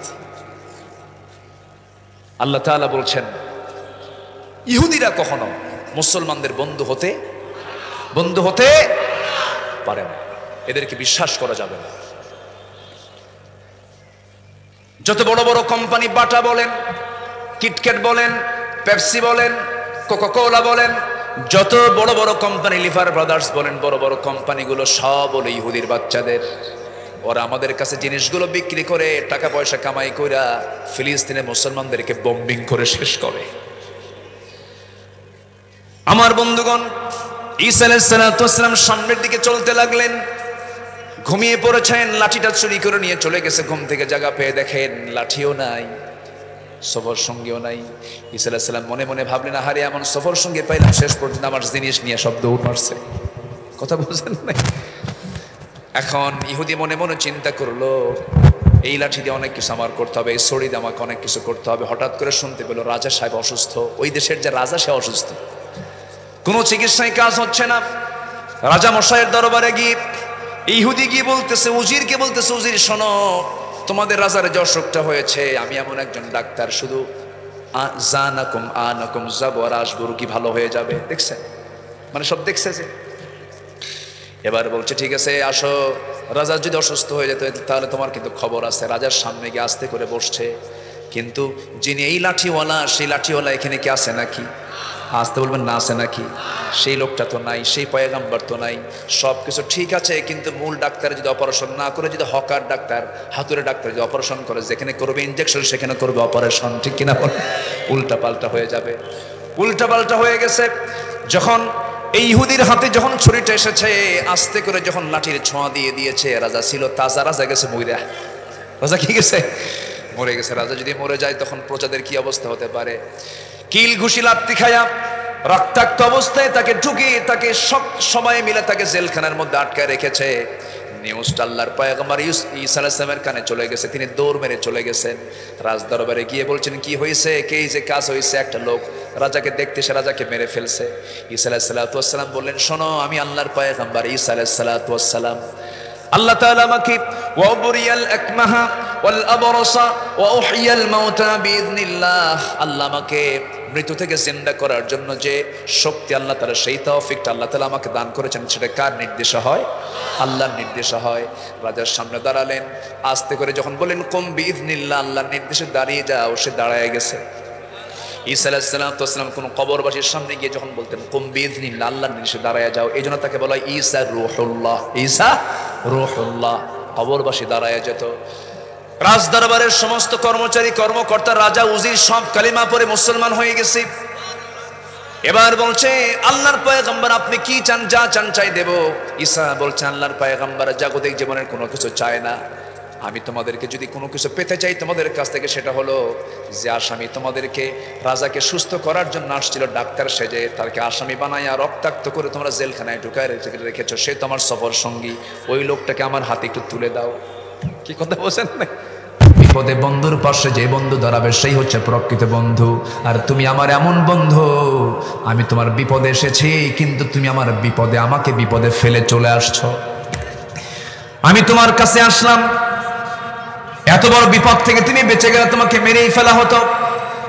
আল্লাহ তাআলা বলছেন, ইহুদিরা কখনো মুসলমানদের বন্ধু হতে পারে না, এদেরকে বিশ্বাস করা যাবে না। যত বড় বড় কোম্পানি, বাটা বলেন, কিটক্যাট বলেন, পেপসি বলেন, কোকাকোলা বলেন, যত বড় বড় কোম্পানি, লিভার ব্রাদার্স বলেন, বড় বড় কোম্পানিগুলো সব হলো ইহুদির বাচ্চাদের। ওরা আমাদের কাছে জিনিসগুলো বিক্রি করে টাকা পয়সা কামাই কইরা ফিলিস্তিনে মুসলমানদেরকে বোম্বিং করে শেষ করে। আমার বন্ধুগণ, ঈসা আলাইহিস সালাম সামনের দিকে চলতে লাগলেন। ঘুমিয়ে পড়েছেন, লাঠিটা চুরি করে নিয়ে চলে গেছে। ঘুম থেকে জায়গা পেয়ে দেখেন লাঠিও নাই, সফর সঙ্গীও নাই। ঈসা আলাইহিস সালাম মনে মনে ভাবলেন, আহারে এমন সফর সঙ্গী পাইলাম, শেষ পর্যন্ত আমার জিনিস নিয়ে সব দৌড় মারছে। কথা বুঝেন নাই? এখন ইহুদি মনে মনে চিন্তা করলো, এই লাঠি দিয়ে অনেক কিছু আমার করতে হবে, এই ছড়ি দিয়ে আমাকে অনেক কিছু করতে হবে। হঠাৎ করে শুনতে পেল রাজা সাহেব অসুস্থ। ওই দেশের যে রাজা, সে অসুস্থ, কোনো চিকিৎসায় কাজ হচ্ছে না। রাজা মশাইয়ের দরবারে গিয়ে ইহুদি গিয়ে বলতেছে, উজিরকে বলতেছে, উজির শোনো, তোমাদের রাজার যে অসুখটা হয়েছে, আমি এমন একজন ডাক্তার, শুধু আনাকুম যাবো আর আসবো, রুগী ভালো হয়ে যাবে। দেখছেন, মানে সব দেখছে যে। এবার বলছে, ঠিক আছে আসো, রাজার যদি অসুস্থ হয়ে যেত তাহলে তোমার কিন্তু খবর আছে। রাজার সামনে গিয়ে আস্তে করে বসছে। কিন্তু যিনি এই লাঠিওয়ালা, সেই লাঠিওয়ালা এখানে কি আছে নাকি? আসতে বলবেন না, আছে নাকি? সেই লোকটা তো নাই, সেই পয়গাম্বর তো নাই। সব কিছু ঠিক আছে, কিন্তু মূল ডাক্তার যদি অপারেশন না করে, যদি হকার ডাক্তার, হাতুড়ে ডাক্তার যদি অপারেশন করে, যেখানে করবে ইঞ্জেকশন সেখানে করবে অপারেশন, ঠিক কিনা বল? উল্টা পাল্টা হয়ে যাবে। উল্টা পাল্টা হয়ে গেছে। যখন এই ইহুদির হাতে যখন ছুরিটা এসেছে, আস্তে করে যখন লাঠির ছোঁয়া দিয়ে দিয়েছে, রাজা ছিল তাজা, রাজা গেছে মইরা। রাজা কি গেছে? মরে গেছে। রাজা যদি মরে যায় তখন প্রজাদের কি অবস্থা হতে পারে? কিল ঘুষি লাত্তি খায়া রক্তাক্ত অবস্থায় তাকে ঢুকিয়ে, তাকে সবাই মিলে তাকে জেলখানার মধ্যে আটকায় রেখেছে। নিউজটা আল্লাহর পয়গম্বর ঈসা আলাইহিস সালামের কানে চলে গেছে। তিনি দৌড় মেরে চলে গেছেন। রাজ দরবারে গিয়ে বলছেন, কি হয়েছে? কে যে কাজ হয়েছে? একটা লোক রাজাকে দেখতে এসে রাজাকে মেরে ফেলছে। ঈসা আলাইহিস সালাম বললেন, শোনো, আমি আল্লাহর পয়গম্বর ঈসা আলাইহিস সালাম, আল্লাহ তাআলা আমাকে ওয়াবরিয়াল আকমাহা ওয়াল আবরাসা ওয়া উহিয়াল মাউতা বিইذনিল্লাহ, আল্লাহ আমাকে মৃত্যু থেকে জিন্দা করার জন্য যে শক্তি আল্লাহ তাআলা, সেই তৌফিকটা আল্লাহ তাআলা আমাকে দান করেছেন, সেটা কার নির্দেশে হয়? আল্লাহর নির্দেশে হয়। রাজার সামনে দাঁড়ালেন, আস্তে করে যখন বলেন কুম বিইذনিল্লাহ, আল্লাহর নির্দেশে দাঁড়িয়ে যাও, সে দাঁড়ায় গেছে। ঈসা আলাইহিস সালাম কোন কবরবাসীর সামনে গিয়ে যখন বলতেন কুম বিইذনিল্লাহ, আল্লাহর নির্দেশে দাঁড়ায় যাও, এই জন্য তাকে বলা হয় ঈসা রূহুল্লাহ। ঈসা রূহুল্লাহ, কবরবাসী দাঁড়ায় যেত। রাজ দরবারের সমস্ত কর্মচারী, কর্মকর্তা, রাজা, উজির সব কালিমা পড়ে মুসলমান হয়ে গেছে। এবার বলছে আল্লাহর পয়গম্বর আপনি কি চান? যা চান চাই দেব। ঈসা বলছে আল্লাহর পয়গম্বর জাগতিক জীবনের কোনো কিছু চায় না, আমি তোমাদেরকে যদি কোনো কিছু পেতে চাই তোমাদের কাছ থেকে, সেটা হলো যে আসামি তোমাদেরকে, রাজাকে সুস্থ করার জন্য আসছিল ডাক্তার সেজে, তাকে আসামি বানাইয়া রক্তাক্ত করে তোমরা জেলখানায় ঢুকায় রেখেছো, সে তোমার সফর সঙ্গী, ওই লোকটাকে আমার হাতে একটু তুলে দাও। কি কথা বলছেন না? বিপদে বন্ধুর পাশে যে বন্ধু দাঁড়াবে সেই হচ্ছে প্রকৃত বন্ধু। আর তুমি আমার এমন বন্ধু, আমি তোমার বিপদে এসেছি কিন্তু তুমি আমার বিপদে, আমাকে বিপদে ফেলে চলে আসছো। আমি তোমার কাছে আসলাম, এত বড় বিপদ থেকে তুমি বেঁচে গেলে তোমাকে মেরেই ফেলা হতো।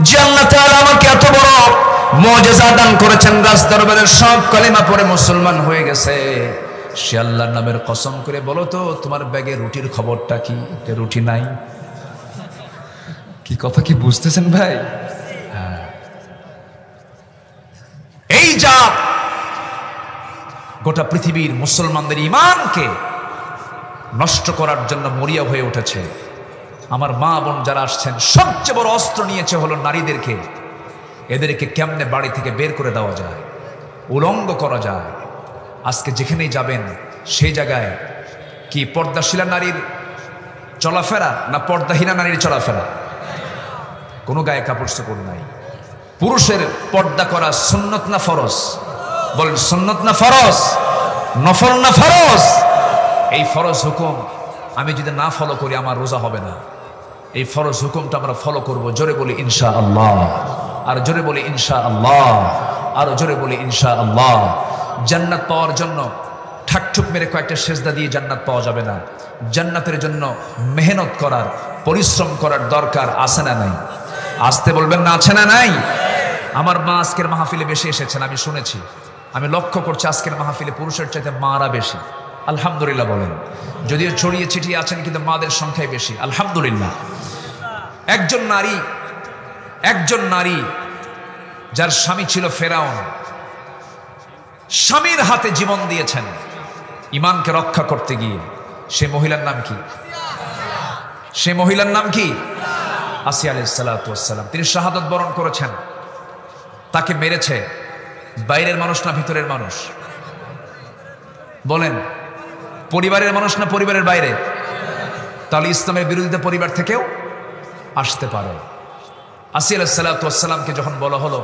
যে আল্লাহ তাআলা আমাকে এত বড় মুজিজা দান করেছেন, রাজ দরবারের সব কালিমা পড়ে মুসলমান হয়ে গেছে, সে আল্লাহর নামের কসম করে বলো তো তোমার ব্যাগে রুটির খবরটা কি? রুটি নাই। কি কথা কি বুঝতেছেন ভাই? হ্যাঁ, এই যা গোটা পৃথিবীর মুসলমানদের ঈমানকে নষ্ট করার জন্য মরিয়া হয়ে উঠেছে। আমার মা বোন যারা আসছেন, সবচেয়ে বড় অস্ত্র নিয়েছে হলো নারীদেরকে। এদেরকে কেমনে বাড়ি থেকে বের করে দেওয়া যায়, উলঙ্গ করা যায়। আজকে যেখানেই যাবেন সেই জায়গায় কি পর্দাশীলা নারীর চলাফেরা না পর্দাহীনা নারীর চলাফেরা? কোনো গায়ে কাপড় চোপড় নাই। পুরুষের পর্দা করা সুন্নত না ফরজ? বলেন সুন্নত না ফরজ? নফল না ফরজ? এই ফরজ হুকুম আমি যদি না ফলো করি আমার রোজা হবে না। এই ফরজ হুকুমটা আমরা ফলো করব। জোরে বলি ইনশাআল্লাহ, আর জোরে বলি ইনশাআল্লাহ, আর জোরে বলি ইনশাআল্লাহ। জান্নাত পাওয়ার জন্য ঠাকঠুক মেরে কয়েকটা সেজদা দিয়ে জান্নাত পাওয়া যাবে না। জান্নাতের জন্য মেহনত করার, পরিশ্রম করার দরকার আছে না নাই? আসতে বলবেন না, আছে না নাই? আমার মা আজকের মাহফিলে বেশি এসেছেন, আমি শুনেছি, আমি লক্ষ্য করছি আজকের মাহফিলে পুরুষের চাইতে মারা বেশি। আলহামদুলিল্লাহ বলেন। যদিও ছড়িয়ে ছিটিয়ে আছেন কিন্তু মাদের সংখ্যাই বেশি। আলহামদুলিল্লাহ। একজন নারী যার স্বামী ছিল ফেরাউন, স্বামীর হাতে জীবন দিয়েছেন ঈমানকে রক্ষা করতে গিয়ে। সে মহিলার নাম কি? সে মহিলার নাম কি? আসিয়া আলাইহিস সালাতু ওয়াস সালাম। তিনি শাহাদাত বরণ করেছেন। তাকে মেরেছে বাইরের মানুষ না ভিতরের মানুষ? বলেন, পরিবারের মানুষ না পরিবারের বাইরে? তাহলে ইসলামের বিরোধিতা পরিবার থেকেও আসতে পারে। আসিয়া আলাইহিস সালাতু ওয়াস সালামকে যখন বলা হলো,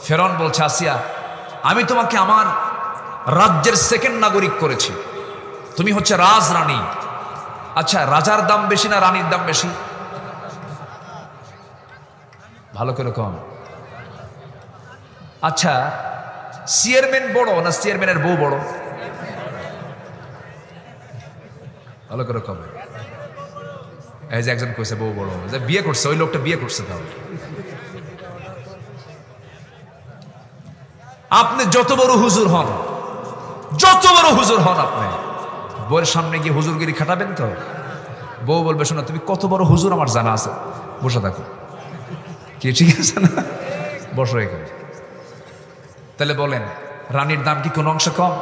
ফেরাউন বলছে আসিয়া আমি তোমাকে আমার রাজ্যের সেকেন্ড নাগরিক করেছি, তুমি হচ্ছে রাজরানী। আচ্ছা, রাজার দাম বেশি না রানীর দাম বেশি? ভালো করে কম। আচ্ছা, চেয়ারম্যান বড় না চেয়ারম্যানের বউ বড়? ভালো করে কম। এই যে একজন কইছে বউ বড়, যে বিয়ে করছে, ওই লোকটা বিয়ে করছে। তাহলে আপনি যত বড় হুজুর হন, যত বড় হুজুর হন, আপনি বউয়ের সামনে গিয়ে হুজুরগিরি খাটাবেন তো? বউ বলবে শোনো তুমি কত বড় হুজুর আমার জানা আছে, বসে থাকো। কি ঠিক আছে না? বসো এখানে। তাহলে বলেন, রানীর দাম কি কোন অংশ কম?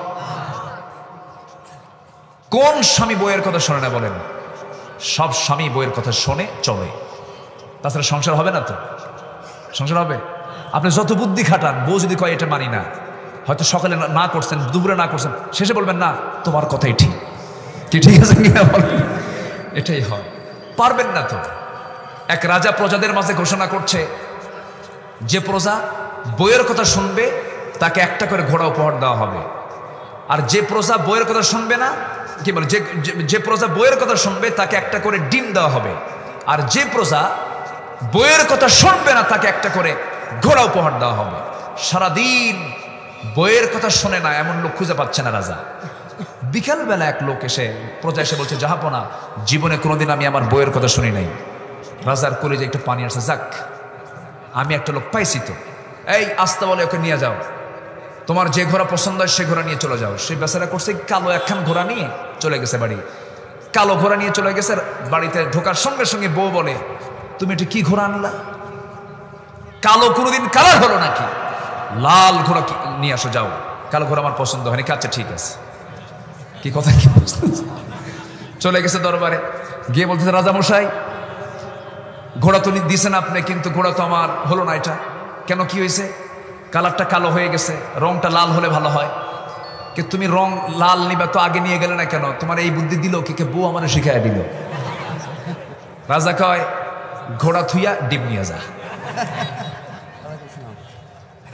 কোন স্বামী বইয়ের কথা শোনে না? বলেন, সব স্বামী বইয়ের কথা শোনে, চলে। তাছাড়া সংসার হবে না তো। সংসার হবে? আপনি যত বুদ্ধি খাটান, বউ যদি কয় এটা মানি না, হয়তো সকালে না করছেন, দুপুরে না করছেন, শেষে বলবেন না তোমার কথাই ঠিক। কি ঠিক আছে কিনা বলেন? এটাই হয়। পারবেন না তো। এক রাজা প্রজাদের মাঝে ঘোষণা করছে, যে প্রজা বইয়ের কথা শুনবে তাকে একটা করে ঘোড়া উপহার দেওয়া হবে, আর যে প্রজা বইয়ের কথা শুনবে না, কি বলে, যে প্রজা বইয়ের কথা শুনবে তাকে একটা করে ডিম দেওয়া হবে, আর যে প্রজা বইয়ের কথা শুনবে না তাকে একটা করে ঘোড়া উপহার দেওয়া হবে। সারাদিন বইয়ের কথা শোনে না এমন লোক খুঁজে পাচ্ছে না রাজা। বিকালবেলা এক লোক এসে প্রজা এসে বলছে, জাহাপনা, জীবনে কোনোদিন আমি আমার বইয়ের কথা শুনি নাই। রাজার কলেজে একটু পানি আসছে, যাক আমি একটা লোক পাইছি তো, এই আস্তে বলে ওকে নিয়ে যাও, তোমার যে ঘোড়া পছন্দ হয় সে ঘোড়া নিয়ে চলে যাও। সে বেচারা করছে কালো একখান ঘোড়া নিয়ে চলে গেছে বাড়ি। কালো ঘোড়া নিয়ে চলে গেছে। বাড়িতে ঢোকার সঙ্গে সঙ্গে বউ বলে, তুমি এটা কি ঘোড়া আনলা? কালো কোনোদিন কালার হলো নাকি? লাল ঘোড়া নিয়ে আসো, যাও, কালো ঘোড়া আমার পছন্দ হয়নি। আচ্ছা ঠিক আছে। কি কথা কি চলে গেছে দরবারে গিয়ে বলতেছে, রাজা মশাই, ঘোড়া তো দিছেন আপনি, কিন্তু ঘোড়া তো আমার হলো না। এটা কেন, কি হয়েছে? কালারটা কালো হয়ে গেছে, রংটা লাল হলে ভালো হয়। কিন্তু তুমি রং লাল নিবা তো আগে নিয়ে গেলে না কেন? তোমার এই বুদ্ধি দিল কে? বউ আমার শিখাইয়া দিল। রাজা কয়, ঘোড়া থুইয়া ডিম নিয়ে যা।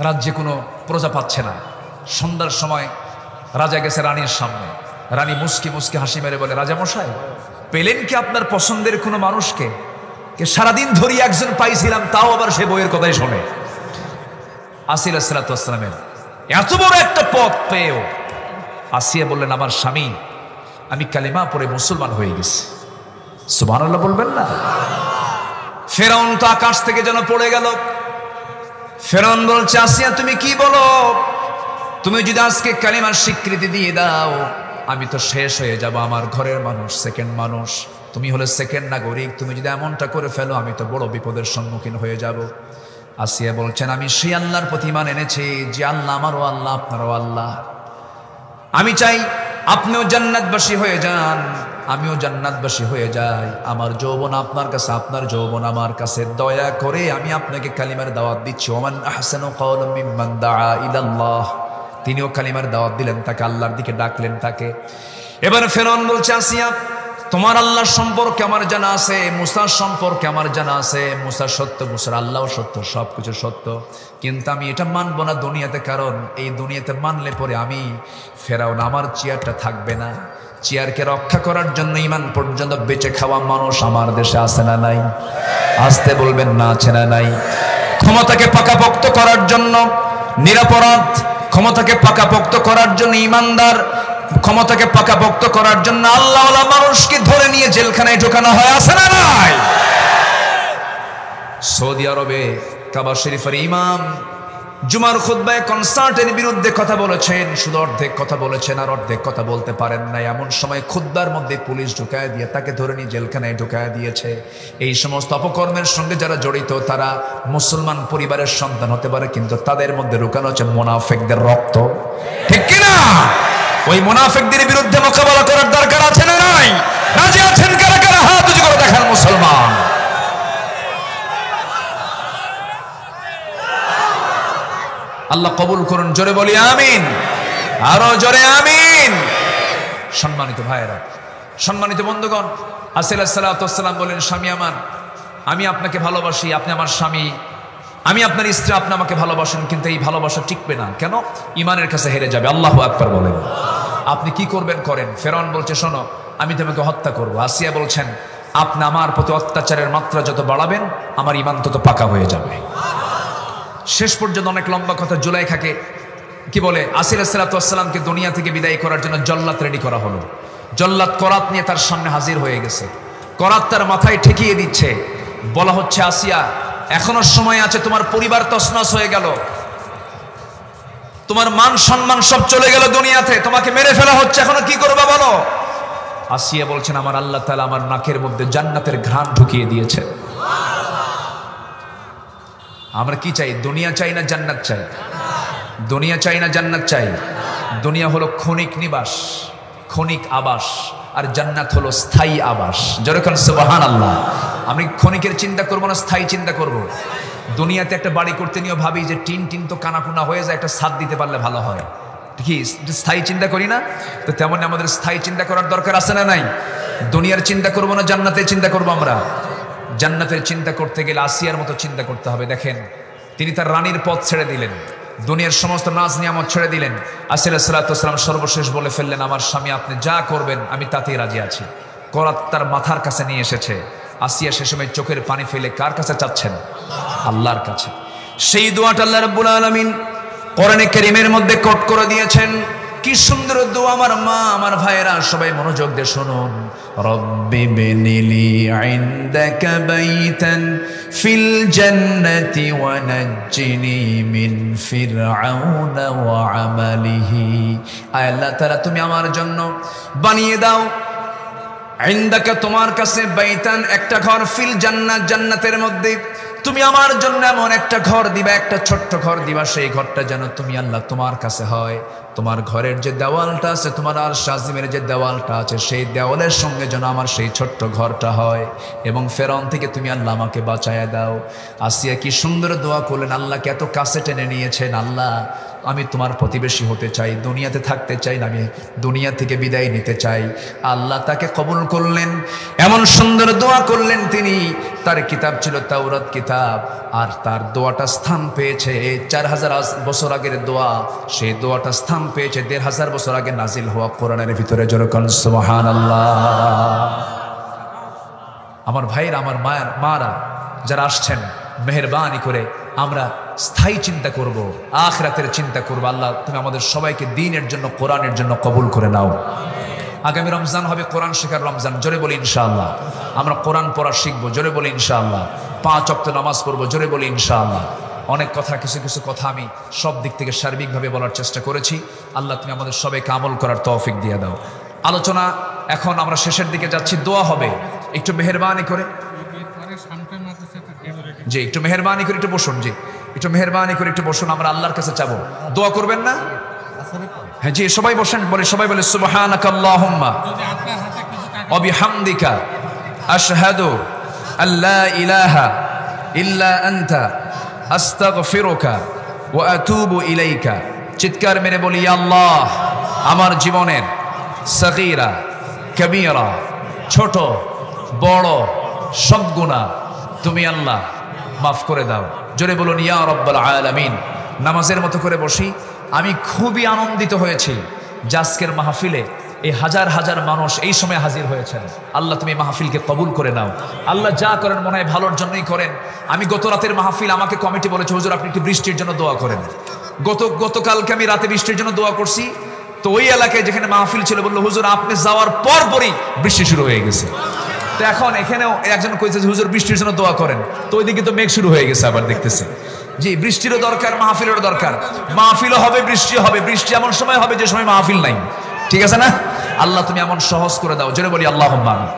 রাজ্যে কোনো প্রজা পাচ্ছে না। সন্ধ্যার সময় রাজা গেছে রানীর সামনে। রানী মুস্কি মুস্কি হাসি মেরে বলে, রাজা মশাই, পেলেন কি আপনার পছন্দের কোনো মানুষকে? সারাদিন ধরে একজন পাইছিলাম, তাও আবার সে বইয়ের কথাই শোনে। আসিয়া আলাইহিস সালামের এত বড় একটা পথ পেয়েও আসিয়া বললেন, আমার স্বামী, আমি কালিমা পড়ে মুসলমান হয়ে গেছি। সুবহানাল্লাহ বলবেন না? ফেরাউন তো আকাশ থেকে যেন পড়ে গেল। ফেরাউন বলছে, আসিয়া তুমি কি বলো? তুমি যদি আজকে কালিমার স্বীকৃতি দিয়ে দাও, আমি তো শেষ হয়ে যাব। আমার ঘরের মানুষ সেকেন্ড মানুষ, তুমি হলে সেকেন্ড নাগরিক। তুমি যদি এমনটা করে ফেলো, আমি তো বড় বিপদের সম্মুখীন হয়ে যাব। আসিয়া বলছেন, আমি সেই আল্লাহর প্রতি ঈমান এনেছি যে আল্লাহ আমারও আল্লাহ, আপনারও আল্লাহ। আমি চাই আপনিও জান্নাতবাসী হয়ে যান, আমিও জান্নাতবাসী হয়ে যাই। আমার যৌবন আপনার কাছে, আপনার যৌবন আমার কাছে। দয়া করে আমি আপনাকে কালিমার দাওয়াত দিচ্ছি। ওমান আহসানু কাওলাম মিম্মান দাআ ইলাল্লাহ। তিনিও কালিমার দাওয়াত দিলেন, তাকে আল্লাহর দিকে ডাকলেন তাকে। এবার ফেরাউন বলছে, আসিয়া, তোমার আল্লাহর সম্পর্কে আমার জানা আছে, মুসার সম্পর্কে আমার জানা আছে। মুসা সত্য, মুসার আল্লাহ সত্য, সবকিছু সত্য, কিন্তু আমি এটা মানবো না দুনিয়াতে। কারণ এই দুনিয়াতে মানলে পরে আমি ফেরাউন, আমার চেয়ারটা থাকবে না। চেয়ারকে রক্ষা করার জন্য ঈমান পর্যন্ত বেঁচে খাওয়া মানুষ আমার দেশে আছে না নাই? আসতে বলবেন না, আছে না নাই? ক্ষমতাকে পাকাপোক্ত করার জন্য নিরপরাধ, ক্ষমতাকে পাকাপোক্ত করার জন্য ঈমানদার, ক্ষমতাকে পাকাপোক্ত করার জন্য আল্লাহওয়ালা মানুষকে ধরে নিয়ে জেলখানায় ঢোকানো হয়, আছে না নাই? সৌদি আরবে কাবা শরীফের ইমাম জুমার খুতবায় কনসার্টের বিরুদ্ধে কথা বলেছেন। শুধু অর্ধেক কথা বলেছেন, আর অর্ধেক কথা বলতে পারেন নাই। এমন সময় খুতবার মধ্যে পুলিশ ঢুকায় দিয়ে তাকে ধরে নিয়ে জেলখানায় ঢুকায় দিয়েছে। এই সমস্ত অপকর্মের সঙ্গে যারা জড়িত, তারা মুসলমান পরিবারের সন্তান হতে পারে, কিন্তু তাদের মধ্যে লুকানো হচ্ছে মুনাফিকদের রক্ত, ঠিক কিনা? ওই মুনাফিকদের বিরুদ্ধে মোকাবেলা করার দরকার আছে না নাই? রাজি আছেন কারা কারা? হাত উঁচু করে দেখান মুসলমান। আল্লাহ কবুল করুন, জোরে বলি আমিন, আরো জোরে আমিন। সম্মানিত ভাইয়েরা, সম্মানিত বন্ধুগণ, আসিয়া আলাইহিস সালাম বলেন, স্বামী আমার, আমি আপনাকে ভালোবাসি, আপনি আমার স্বামী, আমি আপনার স্ত্রী, আপনি আমাকে ভালোবাসেন, কিন্তু এই ভালোবাসা টিকবে না। কেন? ঈমানের কাছে হেরে যাবে। আল্লাহু আকবার বলেন। আপনি কি করবেন করেন। ফেরাউন বলছে, শোনো, আমি তোমাকে হত্যা করব। আসিয়া বলছেন, আপনি আমার প্রতি অত্যাচারের মাত্রা যত বাড়াবেন, আমার ঈমান তত পাকা হয়ে যাবে। শেষ পর্যন্ত অনেক লম্বা কথা, জুলাইখাকে কি বলে, আসিয়া আলাইহিস সালামকে দুনিয়া থেকে বিদায় করার জন্য জল্লাদ রেডি করা হলো। জল্লাদ করাত নিয়ে তার সামনে হাজির হয়ে গেছে। করাত তার মাথায় ঠেকিয়ে দিচ্ছে। বলা হচ্ছে, আসিয়া, এখনো সময় আছে, তোমার পরিবার তছনছ হয়ে গেল, তোমার মান সম্মান সব চলে গেল দুনিয়াতে, তোমাকে মেরে ফেলা হচ্ছে, এখনো কি করবা বলো? আসিয়া বলছেন, আমার আল্লাহ তাআলা আমার নাকের মধ্যে জান্নাতের ঘ্রাণ ঢুকিয়ে দিয়েছে। আমরা কি চাই? দুনিয়া চাই না জান্নাত চাই? দুনিয়া চাই না জান্নাত চাই? দুনিয়া হলো ক্ষণিক নিবাস, ক্ষণিক আবাস, আর জান্নাত হলো স্থায়ী আবাস। যেরকম সুবহানাল্লাহ। আমি ক্ষণিকের চিন্তা করবো না, স্থায়ী চিন্তা করব। দুনিয়াতে একটা বাড়ি করতে নিয়েও ভাবি যে টিন টিন তো কানাকুনা হয়ে যায়, একটা ছাদ দিতে পারলে ভালো হয়, কি স্থায়ী চিন্তা করি না? তো তেমনি আমাদের স্থায়ী চিন্তা করার দরকার আছে না নাই? দুনিয়ার চিন্তা করবো না, জান্নাতের চিন্তা করবো আমরা। জান্নাতের চিন্তা করতে গেলে আসিয়ার মতো চিন্তা করতে হবে। দেখেন, তিনি তার রানীর পথ ছেড়ে দিলেন, দুনিয়ার সমস্ত নাজ নিয়ামত ছেড়ে দিলেন। আসিয়া আলাইহিস সালাম সর্বশেষ বলে ফেললেন, আমার স্বামী, আপনি যা করবেন আমি তাতেই রাজি আছি। করাত তার মাথার কাছে নিয়ে এসেছে। আসিয়া সে সময় চোখের পানি ফেলে কার কাছে চাচ্ছেন? আল্লাহর কাছে। সেই দোয়াটা আল্লাহ রাব্বুল আলামিন কোরআনে কারীমের মধ্যে কোট করে দিয়েছেন। কি সুন্দর দোয়া আমার মা আমার ভাইরা সবাই মনোযোগ দিয়ে শুনুন। রব্বি বিনিলি ইনদাকা বাইতান ফিল জান্নাতি ওয়া নাজ্জিনি মিন ফিরআউনা ওয়া আমালিহি। আয় আল্লাহ তাআলা তুমি আমার জন্য বানিয়ে দাও ইনদাকা তোমার কাছে বাইতান একটা ঘর ফিল জান্নাত জান্নাতের মধ্যে তুমি আমার জন্য এমন একটা ঘর দিবা, একটা ছোট্ট ঘর দিবা, সেই ঘরটা যেন তুমি আল্লাহ তোমার কাছে হয়। তোমার ঘরের যে দেওয়ালটা আছে, তোমার আরশ আজিমের যে দেওয়ালটা আছে, সেই দেওয়ালের সঙ্গে যেন আমার সেই ছোট্ট ঘরটা হয়। এবং ফেরাউন থেকে তুমি আল্লাহ আমাকে বাঁচায়া দাও। আসিয়া কি সুন্দর দোয়া করলেন, আল্লাহকে এত কাছে টেনে নিয়েছেন। আল্লাহ আমি তোমার প্রতিবেশী হতে চাই, দুনিয়াতে থাকতে চাই না, আমি দুনিয়া থেকে বিদায় নিতে চাই। আল্লাহ তাকে কবুল করলেন, এমন সুন্দর দোয়া করলেন তিনি। তার কিতাব ছিল তাওরাত কিতাব, আর তার দোয়াটা স্থান পেয়েছে 4000 বছর আগের দোয়া। সেই দোয়াটা স্থান পেয়েছে 1500 বছর আগে নাজিল হওয়া কোরআনের ভিতরে। যেরকম সুবহানাল্লাহ। আমার ভাইরা আমার মারা যারা আসছেন, মেহেরবানি করে আমরা স্থায়ী চিন্তা করব, আখিরাতের চিন্তা করব। আল্লাহ তুমি আমাদের সবাইকে দ্বীনের জন্য কোরআনের জন্য কবুল করে নাও। আগামী রমজান হবে কোরআন শেখার রমজান, জোরে বলি ইনশাআল্লাহ। আমরা কোরআন পড়া শিখবো, জোরে বলি ইনশাআল্লাহ। 5 ওয়াক্ত নামাজ পড়বো, জোরে বলি ইনশাআল্লাহ। অনেক কথা, কিছু কিছু কথা আমি সব দিক থেকে সার্বিকভাবে বলার চেষ্টা করেছি। আল্লাহ তুমি আমাদের সবাইকে আমল করার তৌফিক দিয়ে দাও। আলোচনা এখন আমরা শেষের দিকে যাচ্ছি, দোয়া হবে। একটু মেহেরবানি করে জি, একটু মেহেরবানি করে একটু বসুন। জি, একটু মেহেরবানি করে একটু বসুন, আমরা আল্লাহর কাছে চাবো। দোয়া করবেন না? হ্যাঁ জি, সবাই বসেন। বলে সবাই বলে সুবহানাকা আল্লাহুম্মা ওয়া বিহামদিকা আশহাদু আল্লা ইলাহা ইল্লা আনতা আস্তাগফিরুকা ওয়া আতুবু ইলাইকা। চিৎকার মেরে বলি, ইয়া আল্লাহ আমার জীবনের সগীরা কবীরা, ছোট বড় সব গুনাহ তুমি আল্লাহ মাফ করে দাও। জোরে বলুন ইয়া রাব্বাল আলামিন। নামাজের মতো করে বসি। আমি খুবই আনন্দিত হয়েছি যে আজকের মাহফিলে এই হাজার হাজার মানুষ এই সময় হাজির হয়েছেন। আল্লাহ তুমি মাহফিলকে কবুল করে নাও। আল্লাহ যা করেন মনে হয় ভালোর জন্যই করেন। আমি গত রাতের মাহফিল, আমাকে কমিটি বলেছে হুজুর আপনি একটু বৃষ্টির জন্য দোয়া করেন। গতকালকে আমি রাতে বৃষ্টির জন্য দোয়া করছি, তো ওই এলাকায় যেখানে মাহফিল ছিল বললো হুজুর আপনি যাওয়ার পরপরই বৃষ্টি শুরু হয়ে গেছে। তো এখন এখানেও একজন কইছে হুজুর বৃষ্টির জন্য দোয়া করেন, তো ওইদিকে তো মেঘ শুরু হয়ে গেছে আবার দেখতেছি। জি, বৃষ্টিরও দরকার, মাহফিলেরও দরকার। মাহফিলও হবে, বৃষ্টি হবে। বৃষ্টি এমন সময় হবে যে সময় মাহফিল নাই, ঠিক আছে না? আল্লাহ তুমি এমন সহজ করে দাও, জোরে বলি আল্লাহুম্মা আমিন।